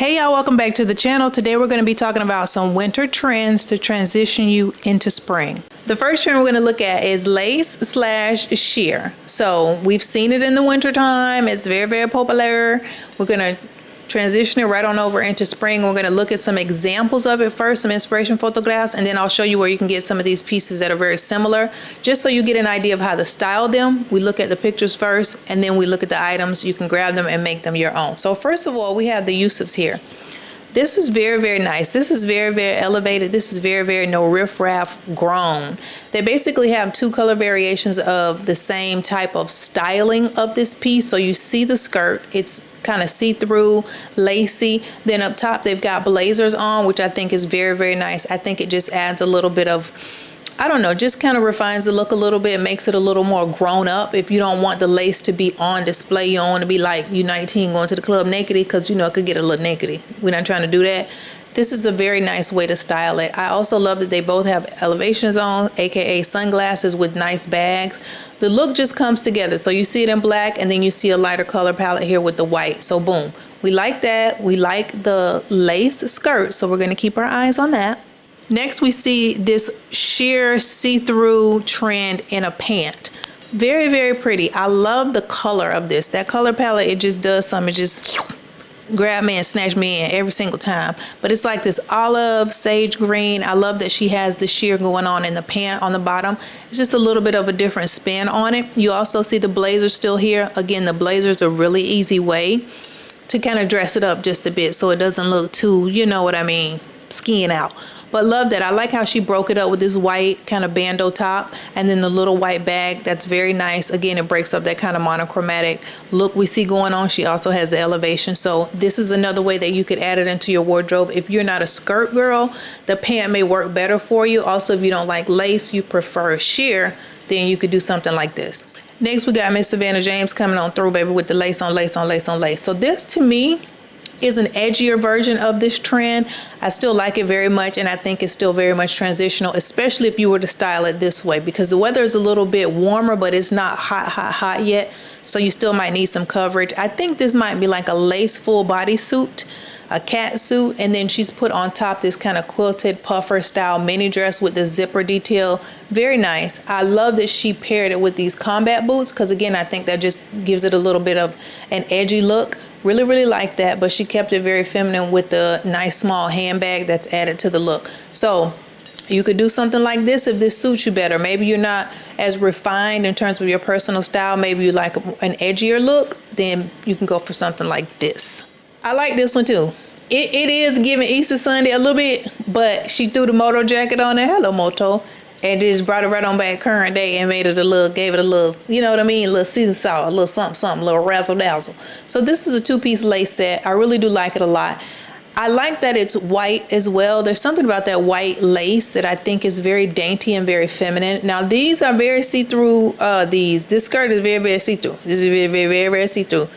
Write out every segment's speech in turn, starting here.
Hey y'all, welcome back to the channel. Today we're going to be talking about some winter trends to transition you into spring. The first trend we're going to look at is lace slash sheer. So we've seen it in the winter time. It's very, very popular. We're going to transition it right on over into spring. We're going to look at some examples of it first, some inspiration photographs, and then I'll show you where you can get some of these pieces that are very similar, just so you get an idea of how to style them. We look at the pictures first, and then we look at the items. You can grab them and make them your own. So first of all, we have the Yusufs here. This is very, very nice. This is very, very elevated. This is very, very no riff-raff grown. They basically have two color variations of the same type of styling of this piece. So you see the skirt. It's kind of see-through, lacy. Then up top, they've got blazers on, which I think is very, very nice. I think it just adds a little bit of, I don't know, just kind of refines the look a little bit, makes it a little more grown up. If you don't want the lace to be on display, you don't want to be like you 19 going to the club nakedy, because you know it could get a little nakedy. We're not trying to do that. This is a very nice way to style it. I also love that they both have elevations on, aka sunglasses with nice bags. The look just comes together. So you see it in black, and then you see a lighter color palette here with the white. So boom, we like that. We like the lace skirt, so we're going to keep our eyes on that. Next, we see this sheer see-through trend in a pant. Very, very pretty. I love the color of this. That color palette, it just does something. It just grab me and snatch me in every single time. But it's like this olive, sage green. I love that she has the sheer going on in the pant on the bottom. It's just a little bit of a different spin on it. You also see the blazer still here. Again, the blazer's a really easy way to kind of dress it up just a bit so it doesn't look too, you know what I mean, skiing out. But love that. I like how she broke it up with this white kind of bandeau top and then the little white bag. That's very nice. Again, it breaks up that kind of monochromatic look we see going on. She also has the elevation. So this is another way that you could add it into your wardrobe. If you're not a skirt girl, the pant may work better for you. Also, if you don't like lace, you prefer sheer, then you could do something like this. Next, we got Miss Savannah James coming on through, baby, with the lace on lace on lace on lace. So this, to me, is an edgier version of this trend. I still like it very much, and I think it's still very much transitional, especially if you were to style it this way, because the weather is a little bit warmer, but it's not hot, hot, hot yet. So you still might need some coverage. I think this might be like a lace full body suit, a cat suit, and then she's put on top this kind of quilted puffer style mini dress with the zipper detail. Very nice. I love that she paired it with these combat boots, because again, I think that just gives it a little bit of an edgy look. Really, really like that, but she kept it very feminine with the nice small handbag that's added to the look. So you could do something like this if this suits you better. Maybe you're not as refined in terms of your personal style. Maybe you like an edgier look, then you can go for something like this. I like this one too. It is giving Easter Sunday a little bit, but she threw the moto jacket on there. Hello, moto. And just brought it right on back current day and made it a little, gave it a little, you know what I mean? A little season salt, a little something, something, a little razzle dazzle. So this is a two-piece lace set. I really do like it a lot. I like that it's white as well. There's something about that white lace that I think is very dainty and very feminine. Now these are very see-through, this skirt is very, very see-through. This is very, very, very, very see-through.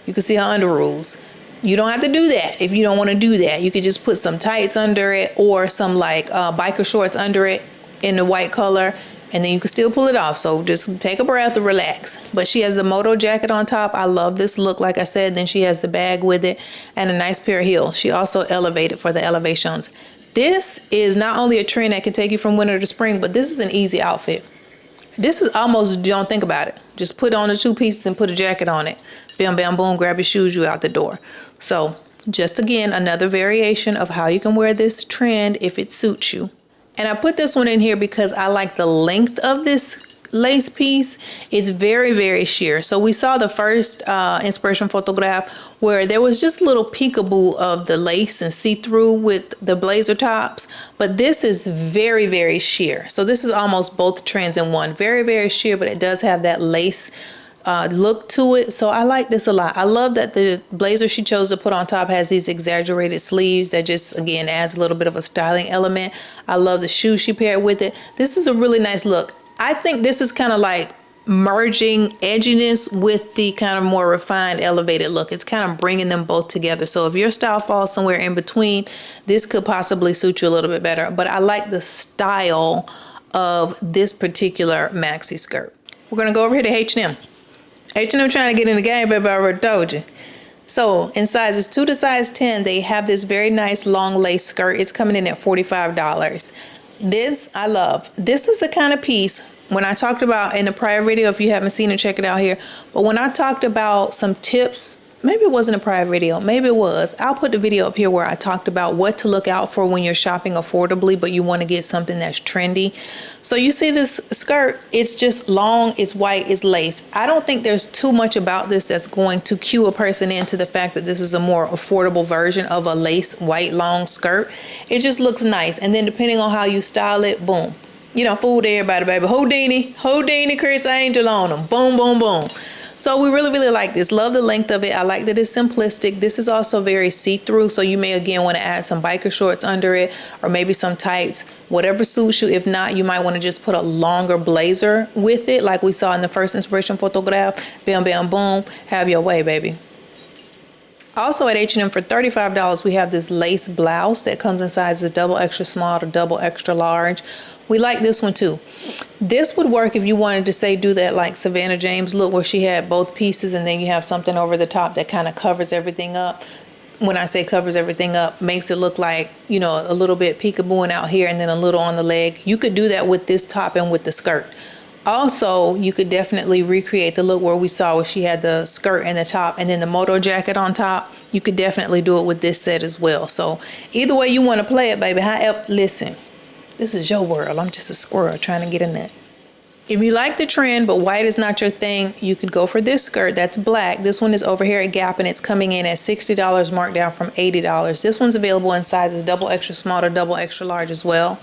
You can see her underoos. You don't have to do that if you don't want to do that. You could just put some tights under it or some like biker shorts under it in the white color, and then you can still pull it off. So just take a breath and relax. But she has the moto jacket on top. I love this look, like I said. Then she has the bag with it and a nice pair of heels. She also elevated for the elevations. This is not only a trend that can take you from winter to spring, but this is an easy outfit. This is almost, don't think about it. Just put on the two pieces and put a jacket on it. Bam, bam, boom, grab your shoes, you out the door. So just again, another variation of how you can wear this trend if it suits you. And I put this one in here because I like the length of this lace piece. It's very, very sheer. So we saw the first inspiration photograph where there was just a little peekaboo of the lace and see-through with the blazer tops. But this is very, very sheer. So this is almost both trends in one. Very, very sheer, but it does have that lace look to it. So I like this a lot. I love that the blazer she chose to put on top has these exaggerated sleeves that just, again, adds a little bit of a styling element. I love the shoes she paired with it. This is a really nice look. I think this is kind of like merging edginess with the kind of more refined, elevated look. It's kind of bringing them both together. So if your style falls somewhere in between, this could possibly suit you a little bit better. But I like the style of this particular maxi skirt. We're going to go over here to H&M. H&M trying to get in the game, baby. I already told you. So in sizes 2 to size 10, they have this very nice long lace skirt. It's coming in at $45. This I love. This is the kind of piece, when I talked about in the prior video, if you haven't seen it, check it out here. But when I talked about some tips, maybe it wasn't a prior video, maybe it was. I'll put the video up here where I talked about what to look out for when you're shopping affordably, but you want to get something that's trendy. So you see this skirt, it's just long, it's white, it's lace. I don't think there's too much about this that's going to cue a person into the fact that this is a more affordable version of a lace white long skirt. It just looks nice. And then depending on how you style it, boom. You know, fooled everybody, baby. Houdini, Chris Angel on them. Boom, boom, boom. So we really, really like this. Love the length of it. I like that it's simplistic. This is also very see-through, so you may again want to add some biker shorts under it, or maybe some tights, whatever suits you. If not, you might want to just put a longer blazer with it, like we saw in the first inspiration photograph. Bam, bam, boom. Have your way, baby. Also at H&M for $35, we have this lace blouse that comes in sizes double extra small to double extra large. We like this one too. This would work if you wanted to say do that like Savannah James look where she had both pieces and then you have something over the top that kind of covers everything up. When I say covers everything up, makes it look like, you know, a little bit peekabooing out here and then a little on the leg. You could do that with this top and with the skirt. Also, you could definitely recreate the look where we saw where she had the skirt and the top and then the moto jacket on top. You could definitely do it with this set as well. So either way you want to play it, baby. However, listen, this is your world. I'm just a squirrel trying to get in it. If you like the trend, but white is not your thing, you could go for this skirt that's black. This one is over here at Gap and it's coming in at $60, marked down from $80. This one's available in sizes double extra small to double extra large as well.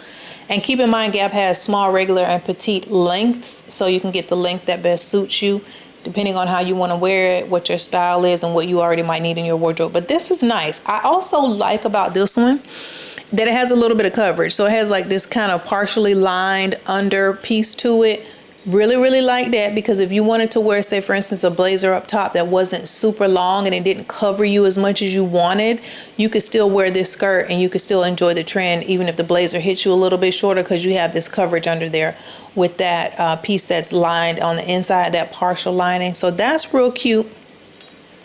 And keep in mind, Gap has small, regular, and petite lengths, so you can get the length that best suits you, depending on how you want to wear it, what your style is, and what you already might need in your wardrobe. But this is nice. I also like about this one that it has a little bit of coverage. So it has like this kind of partially lined under piece to it. Really, really like that, because if you wanted to wear, say for instance, a blazer up top that wasn't super long and it didn't cover you as much as you wanted, you could still wear this skirt and you could still enjoy the trend even if the blazer hits you a little bit shorter, because you have this coverage under there with that piece that's lined on the inside, that partial lining. So that's real cute.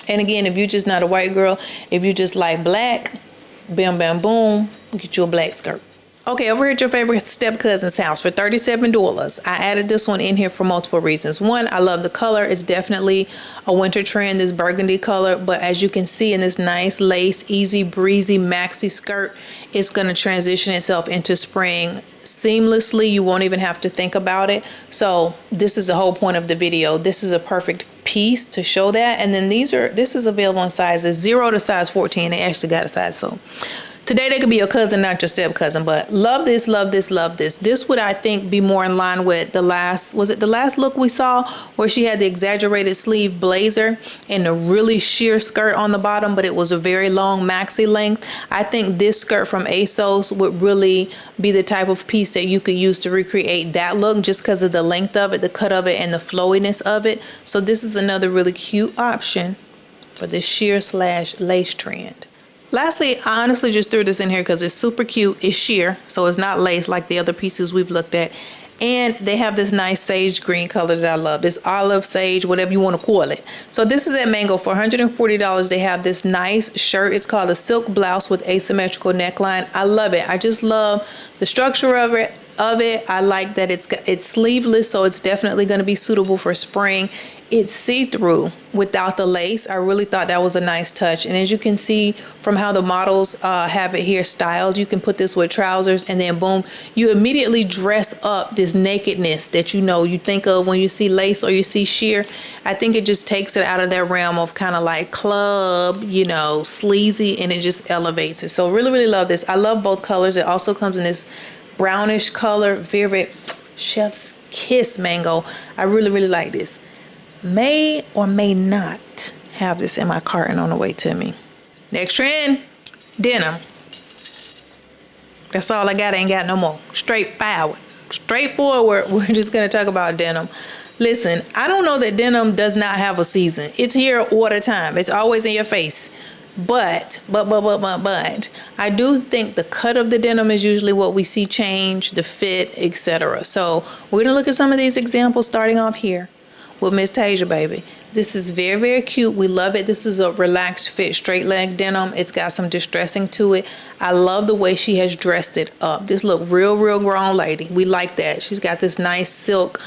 And again, if you're just not a white girl, if you just like black, bam, bam, boom, get you a black skirt. Okay, over here at your favorite step cousin's house for $37. I added this one in here for multiple reasons. One, I love the color. It's definitely a winter trend, this burgundy color. But as you can see in this nice lace, easy breezy maxi skirt, it's going to transition itself into spring seamlessly. You won't even have to think about it. So this is the whole point of the video. This is a perfect piece to show that. And then this is available in sizes 0 to size 14. They actually got a size, so today they could be your cousin, not your step cousin. But love this, love this, love this. This would, I think, be more in line with the last, was it the last look we saw where she had the exaggerated sleeve blazer and a really sheer skirt on the bottom, but it was a very long maxi length. I think this skirt from ASOS would really be the type of piece that you could use to recreate that look, just because of the length of it, the cut of it, and the flowiness of it. So this is another really cute option for this sheer / lace trend. Lastly, I honestly just threw this in here because it's super cute. It's sheer, so it's not lace like the other pieces we've looked at. And they have this nice sage green color that I love. This olive, sage, whatever you want to call it. So this is at Mango for $140. They have this nice shirt. It's called a silk blouse with asymmetrical neckline. I love it. I just love the structure of it. I like that it's sleeveless, so it's definitely going to be suitable for spring. It's see-through without the lace. I really thought that was a nice touch. And as you can see from how the models have it here styled, you can put this with trousers and then boom, you immediately dress up this nakedness that you think of when you see lace or you see sheer. I think it just takes it out of that realm of kind of like club, sleazy, and it just elevates it. So really, really love this. I love both colors. It also comes in this brownish color, very chef's kiss mango. I really, really like this. May or may not have this in my cart and on the way to me. Next trend, denim. That's all I got. I ain't got no more. Straightforward. We're just going to talk about denim. Listen, I don't know that denim does not have a season. It's here all the time. It's always in your face. But I do think the cut of the denim is usually what we see change, the fit, etc. So we're going to look at some of these examples starting off here with Miss Tasia, baby. This is very, very cute. We love it. This is a relaxed fit straight leg denim. It's got some distressing to it. I love the way she has dressed it up. This look real, real grown lady. We like that. She's got this nice silk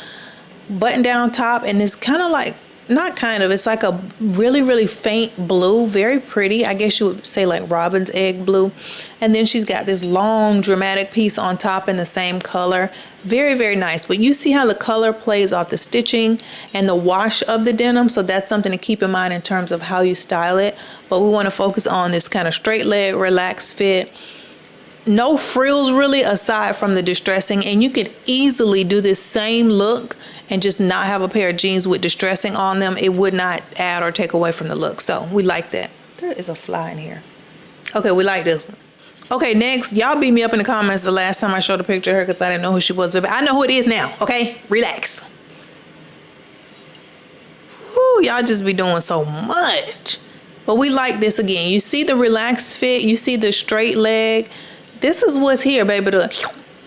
button down top, and it's kind of like, not kind of, it's like a really, really faint blue, very pretty. I guess you would say like robin's egg blue. And then she's got this long dramatic piece on top in the same color. Very, very nice. But you see how the color plays off the stitching and the wash of the denim. So that's something to keep in mind in terms of how you style it. But we want to focus on this kind of straight leg, relaxed fit. No frills really aside from the distressing, and you could easily do this same look and just not have a pair of jeans with distressing on them. It would not add or take away from the look. So we like that. There is a fly in here. Okay, we like this one. Okay, next, y'all beat me up in the comments the last time I showed a picture of her because I didn't know who she was. But I know who it is now, okay? Relax. Whew, y'all just be doing so much. But we like this again. You see the relaxed fit. You see the straight leg. This is what's here, baby. The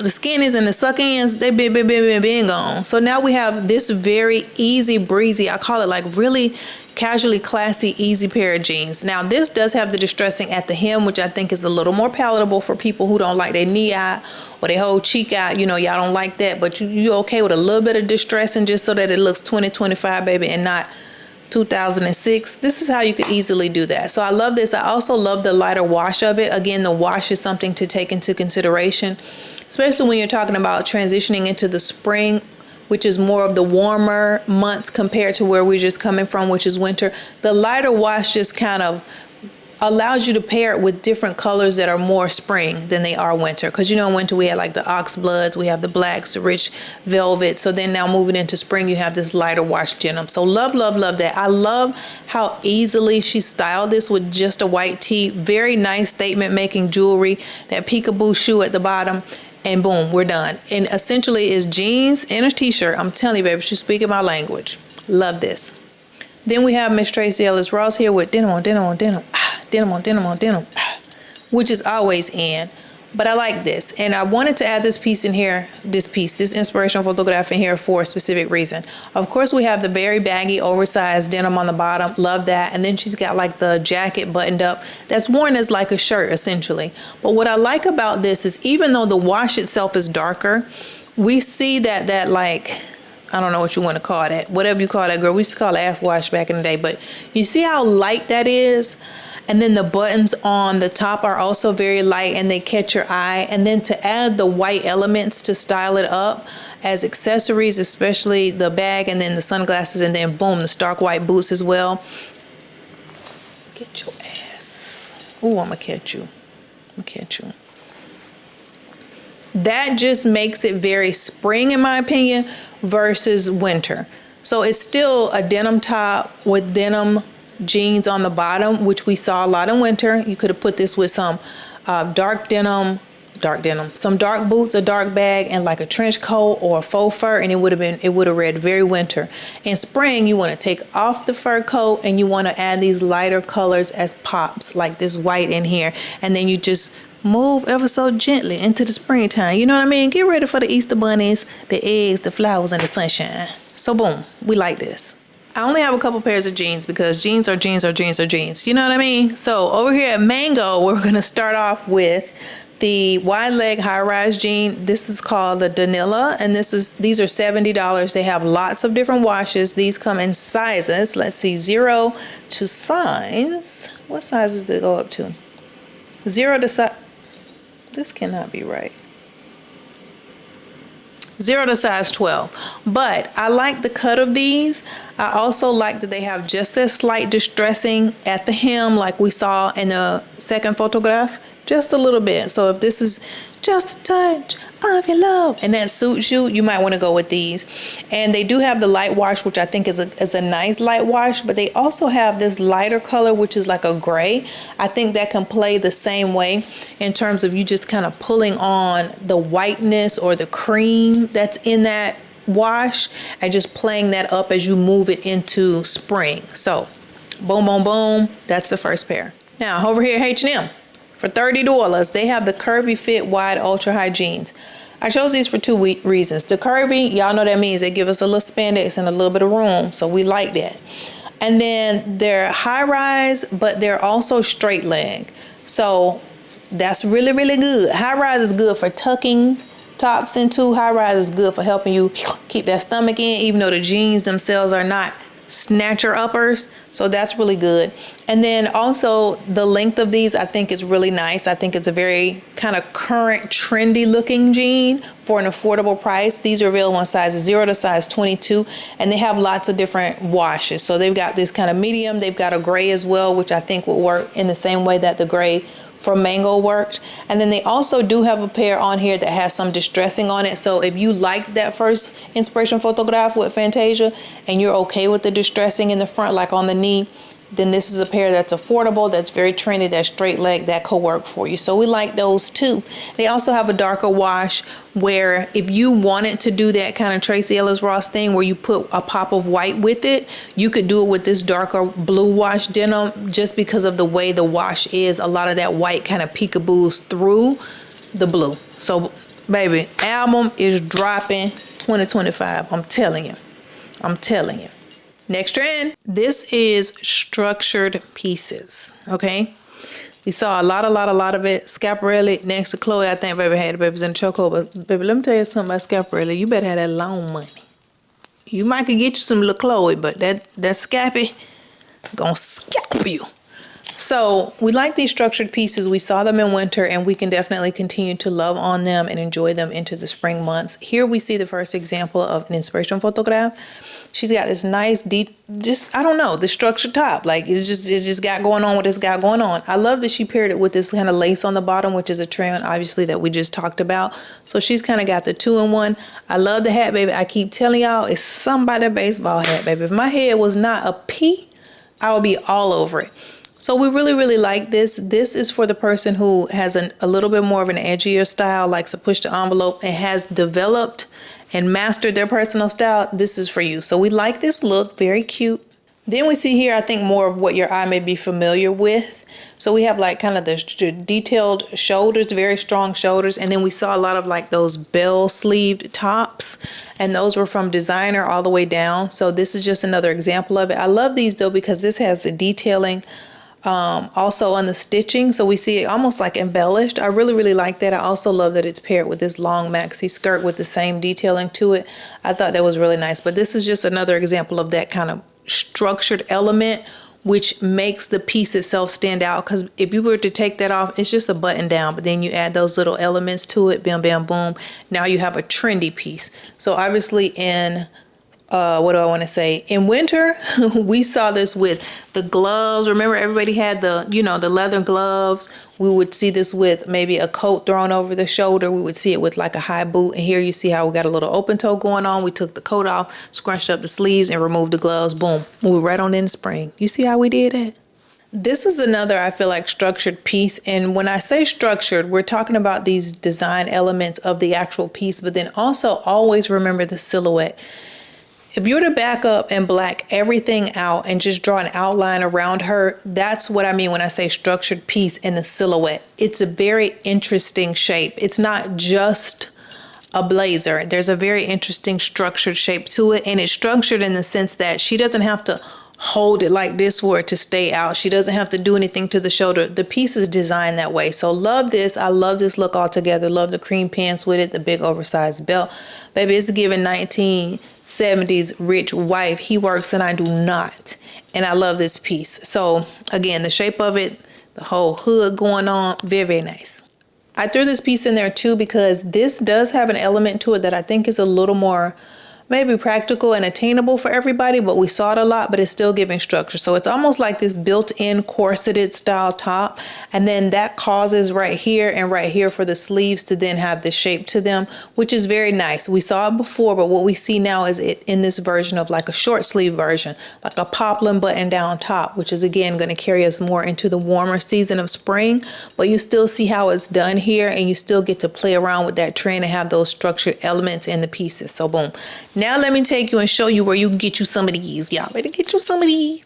skinnies and the suck-ins, they been gone. So now we have this very easy breezy, I call it like really casually classy, easy pair of jeans. Now this does have the distressing at the hem, which I think is a little more palatable for people who don't like their knee out or their whole cheek out. You know, y'all don't like that, but you okay with a little bit of distressing just so that it looks 2025, baby, and not 2006. This is how you could easily do that. So I love this. I also love the lighter wash of it. Again, the wash is something to take into consideration, especially when you're talking about transitioning into the spring, which is more of the warmer months compared to where we're just coming from, which is winter. The lighter wash just kind of allows you to pair it with different colors that are more spring than they are winter. Because you know, in winter we had like the ox bloods, we have the blacks, the rich velvet. So then now moving into spring, you have this lighter wash denim. So love, love, love that. I love how easily she styled this with just a white tee. Very nice statement making jewelry, that peekaboo shoe at the bottom, and boom, we're done. And essentially is jeans and a t-shirt. I'm telling you, baby, she's speaking my language. Love this. Then we have Miss Tracy Ellis Ross here with denim on denim on denim, denim on denim on denim, which is always in. But I like this, and I wanted to add this piece in here, this inspirational photograph in here for a specific reason. Of course, we have the very baggy, oversized denim on the bottom. Love that. And then she's got like the jacket buttoned up that's worn as like a shirt, essentially. But what I like about this is even though the wash itself is darker, we see that like, I don't know what you want to call that. Whatever you call that, girl. We used to call it ass wash back in the day. But you see how light that is? And then the buttons on the top are also very light and they catch your eye. And then to add the white elements to style it up as accessories, especially the bag and then the sunglasses, and then boom, the stark white boots as well. Get your ass. Ooh, I'm going to catch you. I'm going to catch you. That just makes it very spring, in my opinion, versus winter. So it's still a denim top with denim jeans on the bottom, which we saw a lot in winter. You could have put this with some dark denim, some dark boots, a dark bag, and like a trench coat or a faux fur, and it would have read very winter. In spring, you want to take off the fur coat and you want to add these lighter colors as pops, like this white in here, and then you just move ever so gently into the springtime. You know what I mean? Get ready for the Easter bunnies, the eggs, the flowers, and the sunshine. So boom, we like this. I only have a couple pairs of jeans because jeans are jeans are jeans are jeans. You know what I mean? So over here at Mango, we're going to start off with the wide leg high rise jean. This is called the Danilla, and these are $70. They have lots of different washes. These come in sizes. Let's see, 0 to size. What sizes do they go up to? 0 to size. This cannot be right. 0 to size 12. But I like the cut of these. I also like that they have just that slight distressing at the hem like we saw in the second photograph. Just a little bit. So if this is just a touch of your love and that suits you, you might want to go with these. And they do have the light wash, which I think is a nice light wash, but they also have this lighter color, which is like a gray. I think that can play the same way in terms of you just kind of pulling on the whiteness or the cream that's in that wash and just playing that up as you move it into spring. So boom, boom, boom. That's the first pair. Now over here at H&M. For $30, they have the curvy fit wide ultra high jeans. I chose these for two reasons. The curvy, y'all know that means they give us a little spandex and a little bit of room, so we like that. And then they're high rise, but they're also straight leg. So that's really, really good. High rise is good for tucking tops into. High rise is good for helping you keep that stomach in, even though the jeans themselves are not snatcher uppers. So that's really good. And then also the length of these I think is really nice. I think it's a very kind of current trendy looking jean for an affordable price. These are available in sizes 0 to size 22, and they have lots of different washes. So they've got this kind of medium, they've got a gray as well, which I think will work in the same way that the gray from Mango worked. And then they also do have a pair on here that has some distressing on it. So if you liked that first inspiration photograph with Fantasia and you're okay with the distressing in the front, like on the knee, then this is a pair that's affordable, that's very trendy, that's straight leg, that could work for you. So we like those too. They also have a darker wash where if you wanted to do that kind of Tracy Ellis Ross thing where you put a pop of white with it, you could do it with this darker blue wash denim, just because of the way the wash is. A lot of that white kind of peekaboos through the blue. So baby, album is dropping 2025. I'm telling you. I'm telling you. Next trend, this is structured pieces, okay? We saw a lot of it. Schiaparelli next to Chloe, I think baby had the babies in the chokehold, but baby, let me tell you something about Schiaparelli. You better have that long money. You might could get you some little Chloe, but that Scappy gonna scalp you. So we like these structured pieces. We saw them in winter and we can definitely continue to love on them and enjoy them into the spring months. Here we see the first example of an inspiration photograph. She's got this nice I don't know, the structured top. Like it's just got going on what it's got going on. I love that she paired it with this kind of lace on the bottom, which is a trend obviously that we just talked about. So she's kind of got the 2-in-1. I love the hat, baby. I keep telling y'all, it's somebody's baseball hat, baby. If my head was not a P, I would be all over it. So we really like this. This is for the person who has a little bit more of an edgier style, likes to push the envelope, and has developed and mastered their personal style. This is for you. So we like this look, very cute. Then we see here, I think, more of what your eye may be familiar with. So we have like kind of the detailed shoulders, very strong shoulders. And then we saw a lot of like those bell sleeved tops, and those were from designer all the way down. So this is just another example of it. I love these though, because this has the detailing also on the stitching, so we see it almost like embellished. I really like that. I also love that it's paired with this long maxi skirt with the same detailing to it. I thought that was really nice. But this is just another example of that kind of structured element, which makes the piece itself stand out. Because if you were to take that off, it's just a button down, but then you add those little elements to it, bam bam boom, now you have a trendy piece. So obviously in what do I want to say? In winter, we saw this with the gloves. Remember, everybody had the, the leather gloves. We would see this with maybe a coat thrown over the shoulder. We would see it with like a high boot. And here you see how we got a little open toe going on. We took the coat off, scrunched up the sleeves, and removed the gloves. Boom. Move right on in spring. You see how we did that? This is another, I feel like, structured piece. And when I say structured, we're talking about these design elements of the actual piece, but then also always remember the silhouette. If you were to back up and black everything out and just draw an outline around her, that's what I mean when I say structured piece in the silhouette. It's a very interesting shape. It's not just a blazer. There's a very interesting structured shape to it, and it's structured in the sense that she doesn't have to hold it like this for it to stay out. She doesn't have to do anything to the shoulder. The piece is designed that way. So love this. I love this look altogether. Love the cream pants with it, the big oversized belt. Baby, it's giving 1970s rich wife. He works and I do not. And I love this piece. So again, the shape of it, the whole hood going on, very nice. I threw this piece in there too because this does have an element to it that I think is a little more maybe practical and attainable for everybody, but we saw it a lot, but it's still giving structure. So it's almost like this built-in corseted style top, and then that causes right here and right here for the sleeves to then have the shape to them, which is very nice. We saw it before, but what we see now is it in this version of like a short sleeve version, like a poplin button down top, which is again going to carry us more into the warmer season of spring, but you still see how it's done here, and you still get to play around with that trend and have those structured elements in the pieces. So boom. Now let me take you and show you where you can get you some of these. Y'all better get you some of these.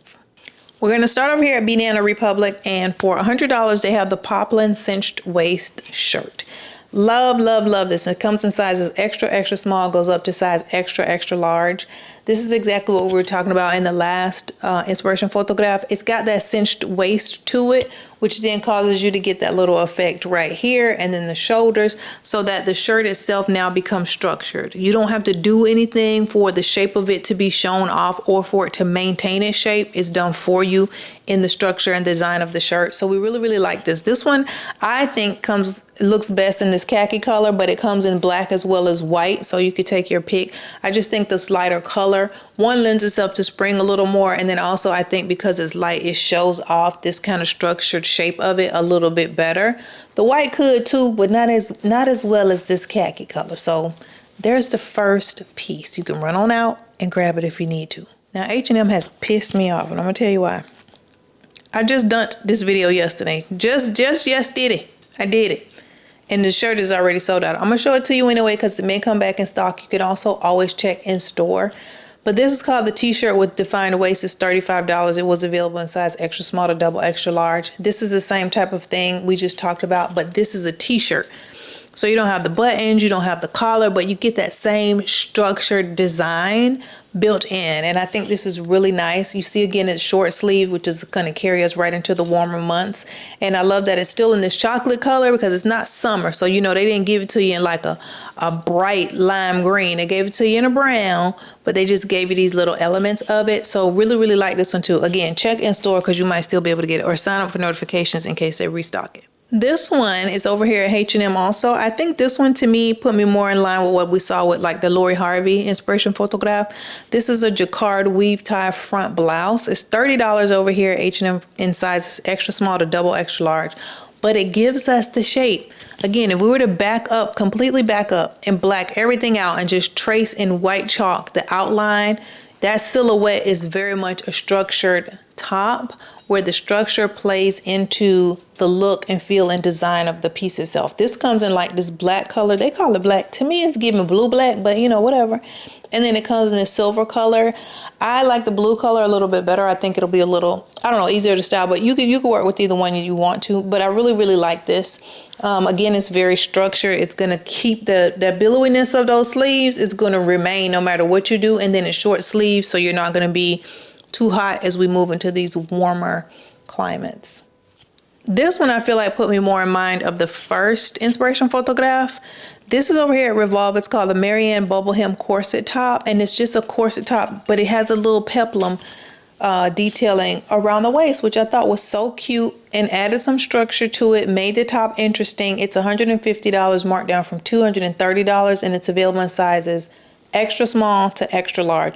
We're going to start over here at Banana Republic, and for $100 they have the poplin cinched waist shirt. Love, love, love this. It comes in sizes extra, extra small, goes up to size extra, extra large. This is exactly what we were talking about in the last inspiration photograph. It's got that cinched waist to it, which then causes you to get that little effect right here and then the shoulders, so that the shirt itself now becomes structured. You don't have to do anything for the shape of it to be shown off or for it to maintain its shape. It's done for you in the structure and design of the shirt. So we really, really like this. This one I think looks best in this khaki color, but it comes in black as well as white, so you could take your pick. I just think this lighter color, one, lends itself to spring a little more, and then also I think because it's light, it shows off this kind of structured shape of it a little bit better. The white could too, but not as well as this khaki color. So there's the first piece. You can run on out and grab it if you need to. Now H&M has pissed me off, and I'm gonna tell you why. I just dumped this video yesterday. Just yesterday. I did it. And the shirt is already sold out. I'm gonna show it to you anyway because it may come back in stock. You can also always check in store. But this is called the t-shirt with defined waist. It's $35. It was available in size extra small to double extra large. This is the same type of thing we just talked about, but this is a t-shirt. So you don't have the buttons, you don't have the collar, but you get that same structured design built in. And I think this is really nice. You see again, it's short sleeve, which is going to carry us right into the warmer months. And I love that it's still in this chocolate color because it's not summer. So, you know, they didn't give it to you in like a bright lime green. They gave it to you in a brown, but they just gave you these little elements of it. So really, really like this one too. Again, check in store because you might still be able to get it, or sign up for notifications in case they restock it. This one is over here at H&M also. I think this one to me put me more in line with what we saw with like the Lori Harvey inspiration photograph. This is a jacquard weave tie front blouse. It's $30 over here at H&M in sizes extra small to double extra large. But it gives us the shape. Again, if we were to back up, completely back up and black everything out and just trace in white chalk the outline, that silhouette is very much a structured top where the structure plays into the look and feel and design of the piece itself. This comes in like this black color. They call it black. To me, it's giving blue black, but you know, whatever. And then it comes in this silver color. I like the blue color a little bit better. I think it'll be a little, I don't know, easier to style, but you can work with either one you want to, but I really, really like this. Again, it's very structured. It's gonna keep the billowiness of those sleeves. It's gonna remain no matter what you do. And then it's short sleeves, so you're not gonna be too hot as we move into these warmer climates. This one I feel like put me more in mind of the first inspiration photograph. This is over here at Revolve. It's called the Marianne Bubble Hem Corset Top, and it's just a corset top, but it has a little peplum detailing around the waist, which I thought was so cute and added some structure to it, made the top interesting. It's $150 marked down from $230, and it's available in sizes extra small to extra large.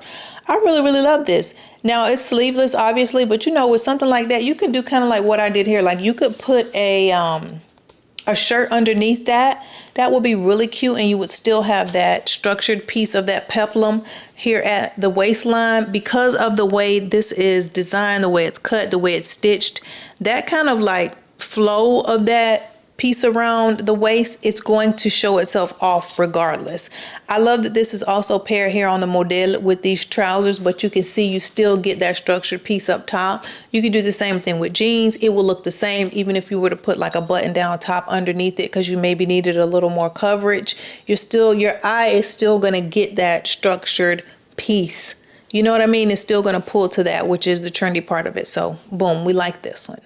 I really, really love this. Now it's sleeveless obviously, but you know, with something like that, you can do kind of like what I did here. Like you could put a shirt underneath that. That would be really cute, and you would still have that structured piece of that peplum here at the waistline. Because of the way this is designed, the way it's cut, the way it's stitched, that kind of like flow of that piece around the waist, it's going to show itself off regardless. I love that this is also paired here on the model with these trousers, but you can see you still get that structured piece up top. You can do the same thing with jeans. It will look the same even if you were to put like a button down top underneath it because you maybe needed a little more coverage. Your eye is still going to get that structured piece. You know what I mean? It's still going to pull to that, which is the trendy part of it. So boom, we like this one.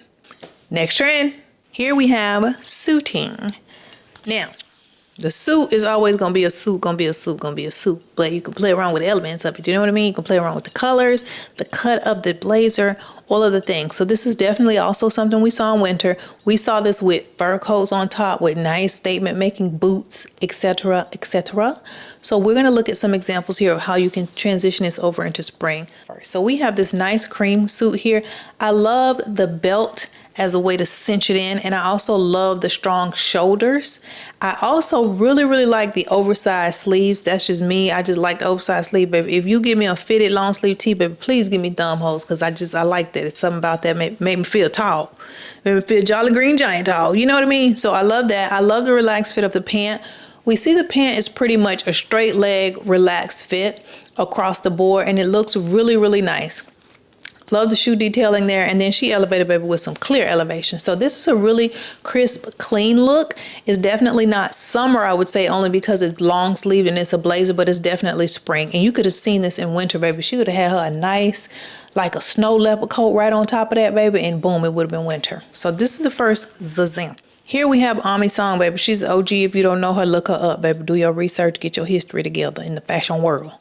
Next trend. Here we have suiting. Now, the suit is always going to be a suit, going to be a suit, going to be a suit. But you can play around with elements of it. You know what I mean? You can play around with the colors, the cut of the blazer, all of the things. So this is definitely also something we saw in winter. We saw this with fur coats on top with nice statement making boots, etc., etc. So we're going to look at some examples here of how you can transition this over into spring. So we have this nice cream suit here. I love the belt as a way to cinch it in, and I also love the strong shoulders. I also really, really like the oversized sleeves. That's just me. I just like the oversized sleeve, baby. If you give me a fitted long sleeve tee, baby, please give me thumb holes, because I like that. It's something about that made me feel tall. Made me feel Jolly Green Giant tall. You know what I mean? So I love that. I love the relaxed fit of the pant. We see the pant is pretty much a straight leg relaxed fit across the board, and it looks really, really nice. Love the shoe detailing there. And then she elevated baby with some clear elevation. So this is a really crisp, clean look. It's definitely not summer, I would say, only because it's long sleeved and it's a blazer, but it's definitely spring. And you could have seen this in winter, baby. She would have had her a nice, like a snow leopard coat right on top of that, baby, and boom, it would have been winter. So this is the first Zazam. Here we have Ami Song, baby. She's the OG. If you don't know her, look her up, baby. Do your research, get your history together in the fashion world.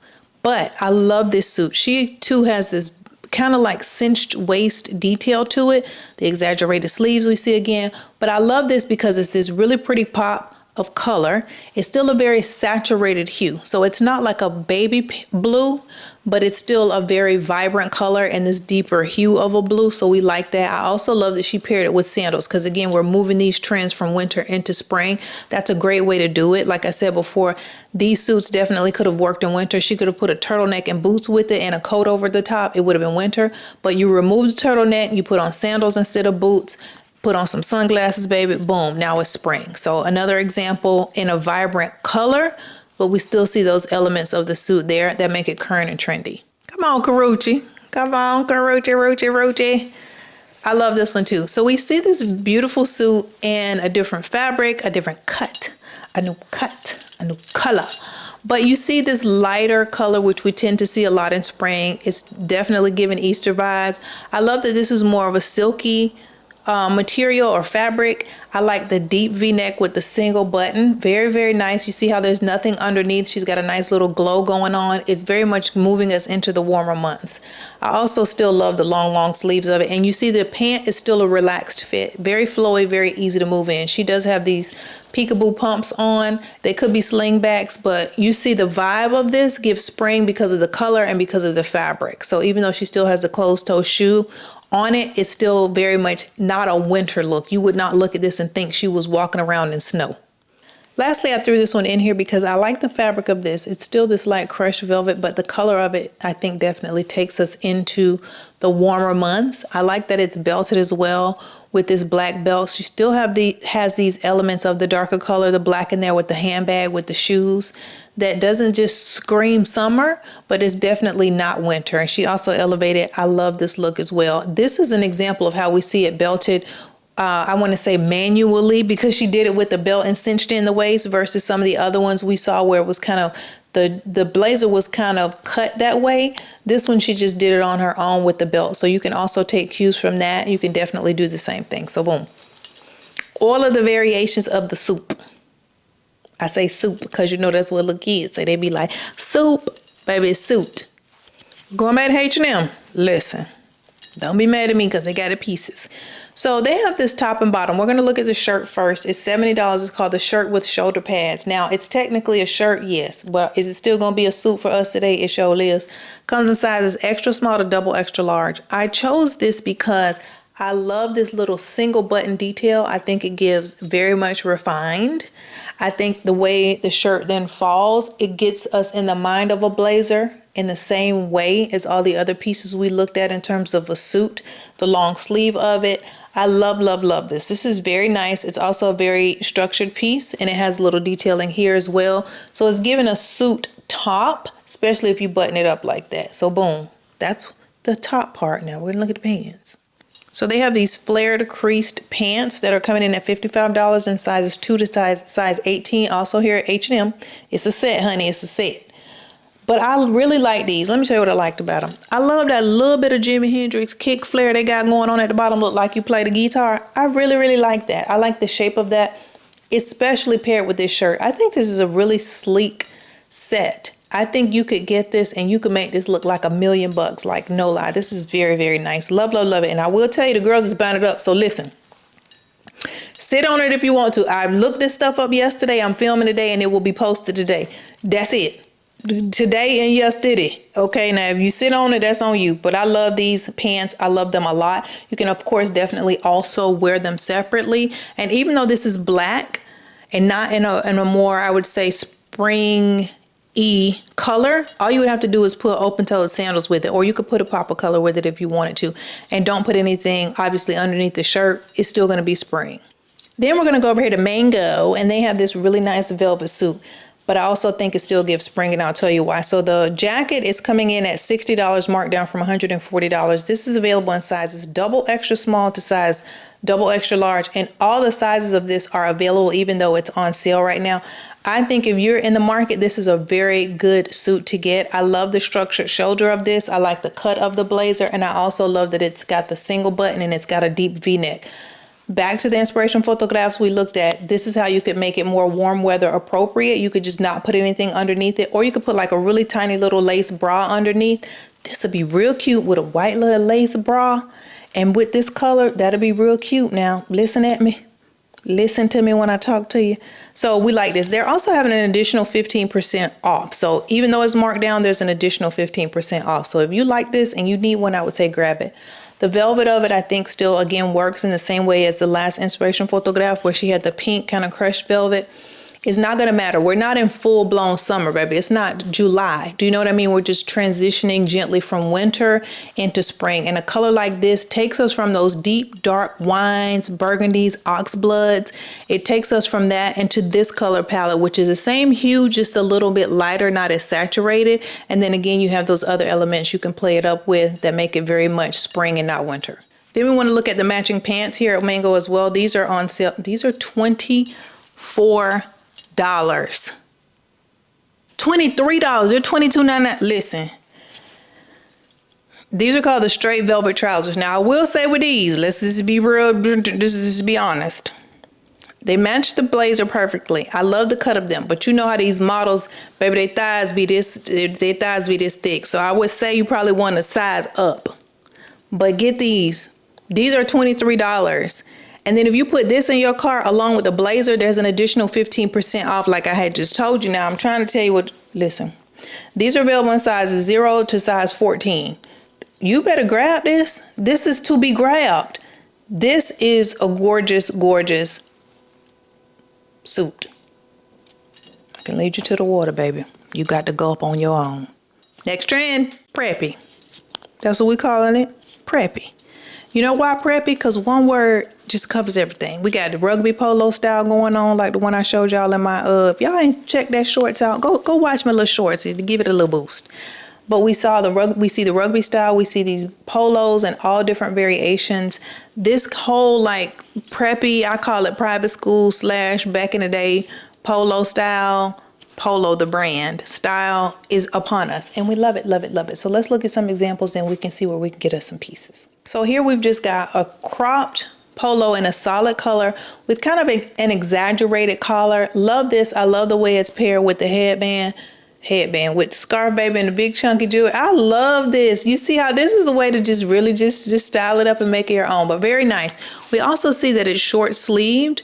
But I love this suit. She too has this kind of like cinched waist detail to it, the exaggerated sleeves we see again. But I love this because it's this really pretty pop of color. It's still a very saturated hue. So it's not like a baby blue, but it's still a very vibrant color and this deeper hue of a blue. So we like that. I also love that she paired it with sandals because again, we're moving these trends from winter into spring. That's a great way to do it. Like I said before, these suits definitely could have worked in winter. She could have put a turtleneck and boots with it and a coat over the top. It would have been winter, but you remove the turtleneck, you put on sandals instead of boots, put on some sunglasses, baby, boom, now it's spring. So another example in a vibrant color, but we still see those elements of the suit there that make it current and trendy. Come on, Karuchi. Come on, Karuchi. I love this one too. So we see this beautiful suit in a different fabric, a different cut, a new color. But you see this lighter color, which we tend to see a lot in spring. It's definitely giving Easter vibes. I love that this is more of a silky material or fabric. I like the deep V-neck with the single button. Very, very nice. You see how there's nothing underneath. She's got a nice little glow going on. It's very much moving us into the warmer months. I also still love the long sleeves of it. And you see the pant is still a relaxed fit. Very flowy, very easy to move in. She does have these peekaboo pumps on. They could be slingbacks, but you see the vibe of this gives spring because of the color and because of the fabric. So even though she still has the closed toe shoe on it, it's still very much not a winter look. You would not look at this and think she was walking around in snow. Lastly, I threw this one in here because I like the fabric of this. It's still this light crushed velvet, but the color of it, I think, definitely takes us into the warmer months. I like that it's belted as well with this black belt. She still has these elements of the darker color, the black in there with the handbag, with the shoes. That doesn't just scream summer, but it's definitely not winter. And she also elevated. I love this look as well. This is an example of how we see it belted. I want to say manually, because she did it with the belt and cinched in the waist versus some of the other ones we saw where it was kind of the blazer was kind of cut that way. This one, she just did it on her own with the belt. So you can also take cues from that. You can definitely do the same thing. So boom. All of the variations of the soup. I say soup because you know that's what little kids say. They be like, soup, baby, it's suit. Going back to H&M, listen, don't be mad at me because they got it pieces. So they have this top and bottom. We're going to look at the shirt first. It's $70. It's called the shirt with shoulder pads. Now, it's technically a shirt, yes, but is it still going to be a suit for us today? It sure is. Comes in sizes extra small to double extra large. I chose this because I love this little single button detail. I think it gives very much refined. I think the way the shirt then falls, it gets us in the mind of a blazer in the same way as all the other pieces we looked at in terms of a suit, the long sleeve of it. I love, love, love this. This is very nice. It's also a very structured piece and it has a little detailing here as well. So it's giving a suit top, especially if you button it up like that. So boom, that's the top part. Now we're gonna look at the pants. So they have these flared creased pants that are coming in at $55 in sizes 2 to size 18. Also here at H&M. It's a set, honey, it's a set. But I really like these. Let me tell you what I liked about them. I love that little bit of Jimi Hendrix kick flare they got going on at the bottom. Look like you play the guitar. I really, really like that. I like the shape of that, especially paired with this shirt. I think this is a really sleek set. I think you could get this and you could make this look like $1,000,000, like no lie. This is very, very nice. Love, love, love it. And I will tell you, the girls is buying it up. So listen, sit on it if you want to. I looked this stuff up yesterday. I'm filming today and it will be posted today. That's it. Today and yesterday. Okay, now if you sit on it, that's on you. But I love these pants. I love them a lot. You can, of course, definitely also wear them separately. And even though this is black and not in a more, I would say, spring color, all you would have to do is put open-toed sandals with it, or you could put a pop of color with it if you wanted to, and don't put anything obviously underneath the shirt. It's still going to be spring. Then we're going to go over here to Mango, and they have this really nice velvet suit. but I also think it still gives spring, and I'll tell you why. So the jacket is coming in at $60, marked down from $140. This is available in sizes double extra small to size double extra large, and all the sizes of this are available even though it's on sale right now. I think if you're in the market, this is a very good suit to get. I love the structured shoulder of this. I like the cut of the blazer, and I also love that it's got the single button and it's got a deep V-neck. Back to the inspiration photographs we looked at, this is how you could make it more warm weather appropriate. You could just not put anything underneath it, or you could put like a really tiny little lace bra underneath. This would be real cute with a white little lace bra. And with this color, that'll be real cute. Now, listen at me. Listen to me when I talk to you. So we like this. They're also having an additional 15% off. So even though it's marked down, there's an additional 15% off. So if you like this and you need one, I would say grab it. The velvet of it, I think, still, again, works in the same way as the last inspiration photograph where she had the pink kind of crushed velvet. It's not going to matter. We're not in full-blown summer, baby. It's not July. Do you know what I mean? We're just transitioning gently from winter into spring. And a color like this takes us from those deep, dark wines, burgundies, oxbloods. It takes us from that into this color palette, which is the same hue, just a little bit lighter, not as saturated. And then again, you have those other elements you can play it up with that make it very much spring and not winter. Then we want to look at the matching pants here at Mango as well. These are on sale. These are $24. $23. They're $22.99. Listen, these are called the straight velvet trousers. Now I will say with these, let's just be real, just be honest. They match the blazer perfectly. I love the cut of them, but you know how these models, baby, their thighs be this thick. So I would say you probably want to size up. But get these. These are $23. And then if you put this in your cart along with the blazer, there's an additional 15% off like I had just told you. Now I'm trying to tell you what, listen, these are available in sizes 0 to size 14. You better grab this. This is to be grabbed. This is a gorgeous, gorgeous suit. I can lead you to the water, baby. You got to go up on your own. Next trend, preppy. That's what we're calling it, preppy. You know why preppy? Because one word just covers everything. We got the rugby polo style going on, like the one I showed y'all in my, if y'all ain't checked that shorts out, go watch my little shorts to give it a little boost. But we see the rugby style, we see these polos and all different variations. This whole like preppy, I call it private school / back in the day polo style, Polo the brand style is upon us, and we love it, love it, love it. So let's look at some examples, then we can see where we can get us some pieces. So here we've just got a cropped polo in a solid color with kind of an exaggerated collar. Love this. I love the way it's paired with the headband with scarf, baby, and the big chunky jewelry. I love this. You see how this is a way to just really just style it up and make it your own, but very nice. We also see that it's short sleeved.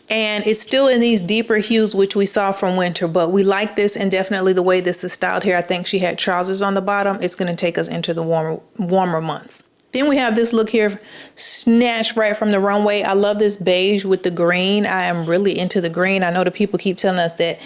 And it's still in these deeper hues, which we saw from winter, but we like this, and definitely the way this is styled here. I think she had trousers on the bottom. It's going to take us into the warmer months. Then we have this look here, snatched right from the runway. I love this beige with the green. I am really into the green. I know the people keep telling us that,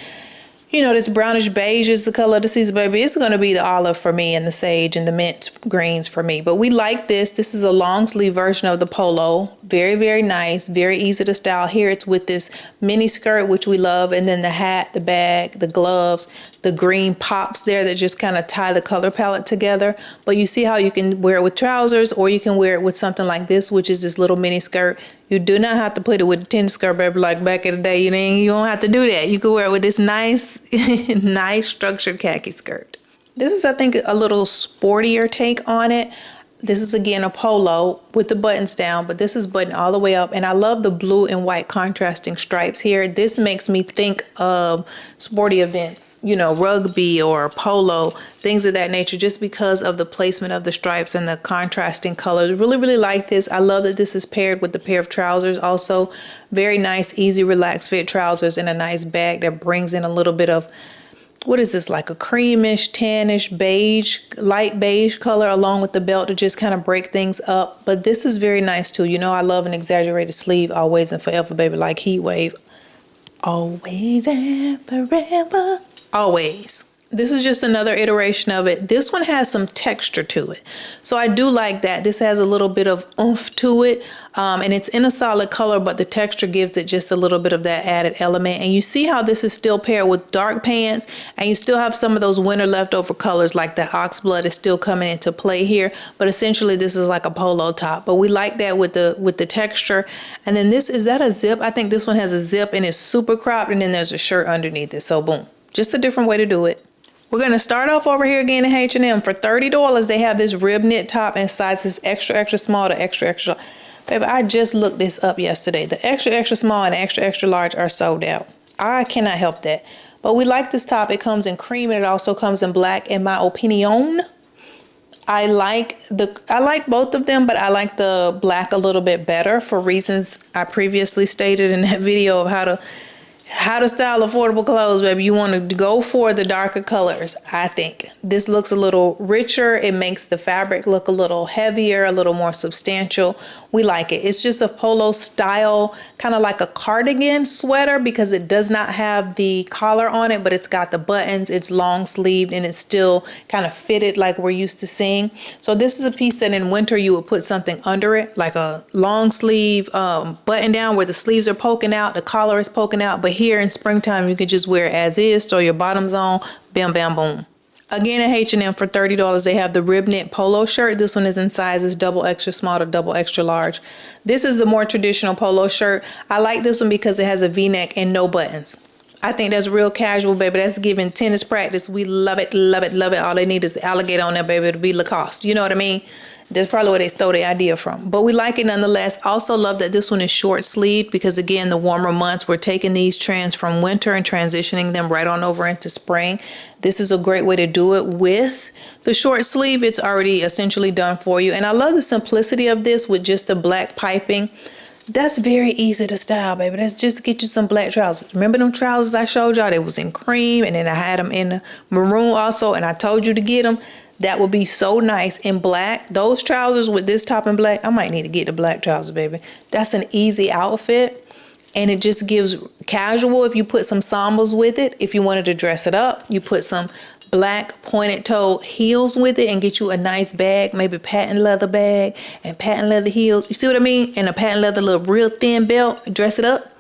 you know, this brownish beige is the color of the season, baby. It's going to be the olive for me and the sage and the mint greens for me. But we like this. This is a long sleeve version of the polo. Very, very nice. Very easy to style. Here it's with this mini skirt, which we love. And then the hat, the bag, the gloves, the green pops there that just kind of tie the color palette together. But you see how you can wear it with trousers, or you can wear it with something like this, which is this little mini skirt. You do not have to put it with a tennis skirt, baby, like back in the day. You don't have to do that. You can wear it with this nice, nice structured khaki skirt. This is, I think, a little sportier take on it. This is, again, a polo with the buttons down, but this is buttoned all the way up. And I love the blue and white contrasting stripes here. This makes me think of sporty events, you know, rugby or polo, things of that nature, just because of the placement of the stripes and the contrasting colors. Really, really like this. I love that this is paired with the pair of trousers. Also, very nice, easy, relaxed fit trousers and a nice bag that brings in a little bit of, what is this, like a creamish, tannish, beige, light beige color along with the belt to just kind of break things up. But this is very nice too. You know, I love an exaggerated sleeve always and forever, baby, like Heat Wave. Always and forever. Always. This is just another iteration of it. This one has some texture to it. So I do like that. This has a little bit of oomph to it. And it's in a solid color, but the texture gives it just a little bit of that added element. And you see how this is still paired with dark pants, and you still have some of those winter leftover colors like the oxblood is still coming into play here. But essentially this is like a polo top. But we like that with the texture. And then this, is that a zip? I think this one has a zip and it's super cropped, and then there's a shirt underneath it. So boom, just a different way to do it. We're going to start off over here again in H&M. For $30, they have this rib knit top in sizes extra, extra small to extra, extra. Baby, I just looked this up yesterday. The extra, extra small and extra, extra large are sold out. I cannot help that. But we like this top. It comes in cream and it also comes in black, in my opinion. I like both of them, but I like the black a little bit better for reasons I previously stated in that video of how to style affordable clothes, baby. You want to go for the darker colors, I think. This looks a little richer. It makes the fabric look a little heavier, a little more substantial. We like it. It's just a polo style, kind of like a cardigan sweater, because it does not have the collar on it, but it's got the buttons. It's long sleeved and it's still kind of fitted like we're used to seeing. So this is a piece that in winter you would put something under it, like a long sleeve button down where the sleeves are poking out, the collar is poking out. But here in springtime, you can just wear it as is, throw your bottoms on, bam, bam, boom. Again, at H&M for $30, they have the rib knit polo shirt. This one is in sizes double extra small to double extra large. This is the more traditional polo shirt. I like this one because it has a V-neck and no buttons. I think that's real casual, baby. That's giving tennis practice. We love it, love it, love it. All they need is the alligator on there, baby. It'll be Lacoste. You know what I mean? That's probably where they stole the idea from. But we like it nonetheless. Also love that this one is short sleeved because, again, the warmer months, we're taking these trends from winter and transitioning them right on over into spring. This is a great way to do it with the short sleeve. It's already essentially done for you. And I love the simplicity of this with just the black piping. That's very easy to style, baby. That's just to get you some black trousers. Remember them trousers I showed y'all? They was in cream, and then I had them in maroon also, and I told you to get them. That would be so nice in black. Those trousers with this top in black, I might need to get the black trousers, baby. That's an easy outfit, and it just gives casual if you put some sambals with it. If you wanted to dress it up, you put some black pointed toe heels with it and get you a nice bag, maybe patent leather bag and patent leather heels. You see what I mean? And a patent leather little real thin belt, dress it up.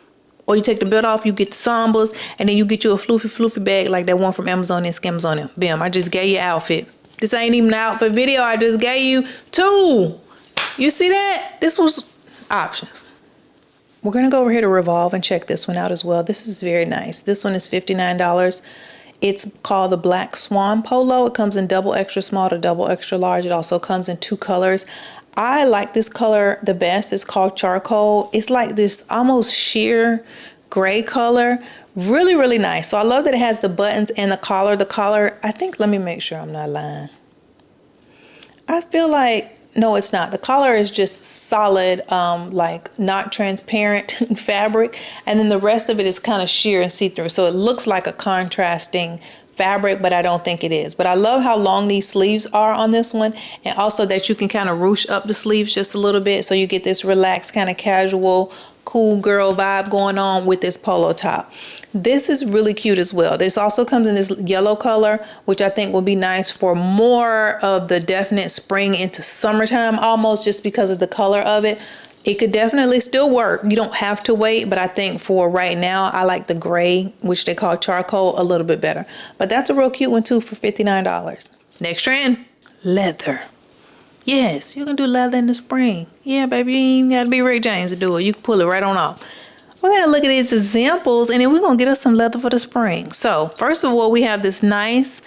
Or you take the belt off, you get the sambals, and then you get you a floofy bag like that one from Amazon and Skimzon. Bam, I just gave you an outfit. This ain't even an outfit video. I just gave you two. You see that? This was options. We're going to go over here to Revolve and check this one out as well. This is very nice. This one is $59. It's called the Black Swan Polo. It comes in double extra small to double extra large. It also comes in two colors. I like this color the best. It's called charcoal. It's like this almost sheer gray color. Really, really nice. So I love that it has the buttons and the collar. The collar, I think, let me make sure I'm not lying. I feel like, no, it's not. The collar is just solid, like not transparent fabric. And then the rest of it is kind of sheer and see-through. So it looks like a contrasting fabric, but I don't think it is. But I love how long these sleeves are on this one, and also that you can kind of ruche up the sleeves just a little bit so you get this relaxed kind of casual cool girl vibe going on with this polo top. This is really cute as well. This also comes in this yellow color, which I think will be nice for more of the definite spring into summertime almost, just because of the color of it. It could definitely still work. You don't have to wait, but I think for right now, I like the gray, which they call charcoal, a little bit better. But that's a real cute one too for $59. Next trend, leather. Yes, you can do leather in the spring. Yeah, baby, you ain't even got to be Rick James to do it. You can pull it right on off. We're going to look at these examples, and then we're going to get us some leather for the spring. So first of all, we have this nice,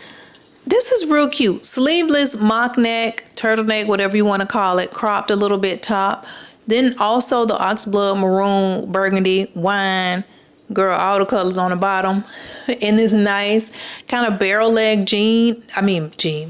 this is real cute, sleeveless mock neck, turtleneck, whatever you want to call it, cropped a little bit top. Then also the oxblood, maroon, burgundy, wine, girl, all the colors on the bottom. In this nice kind of barrel leg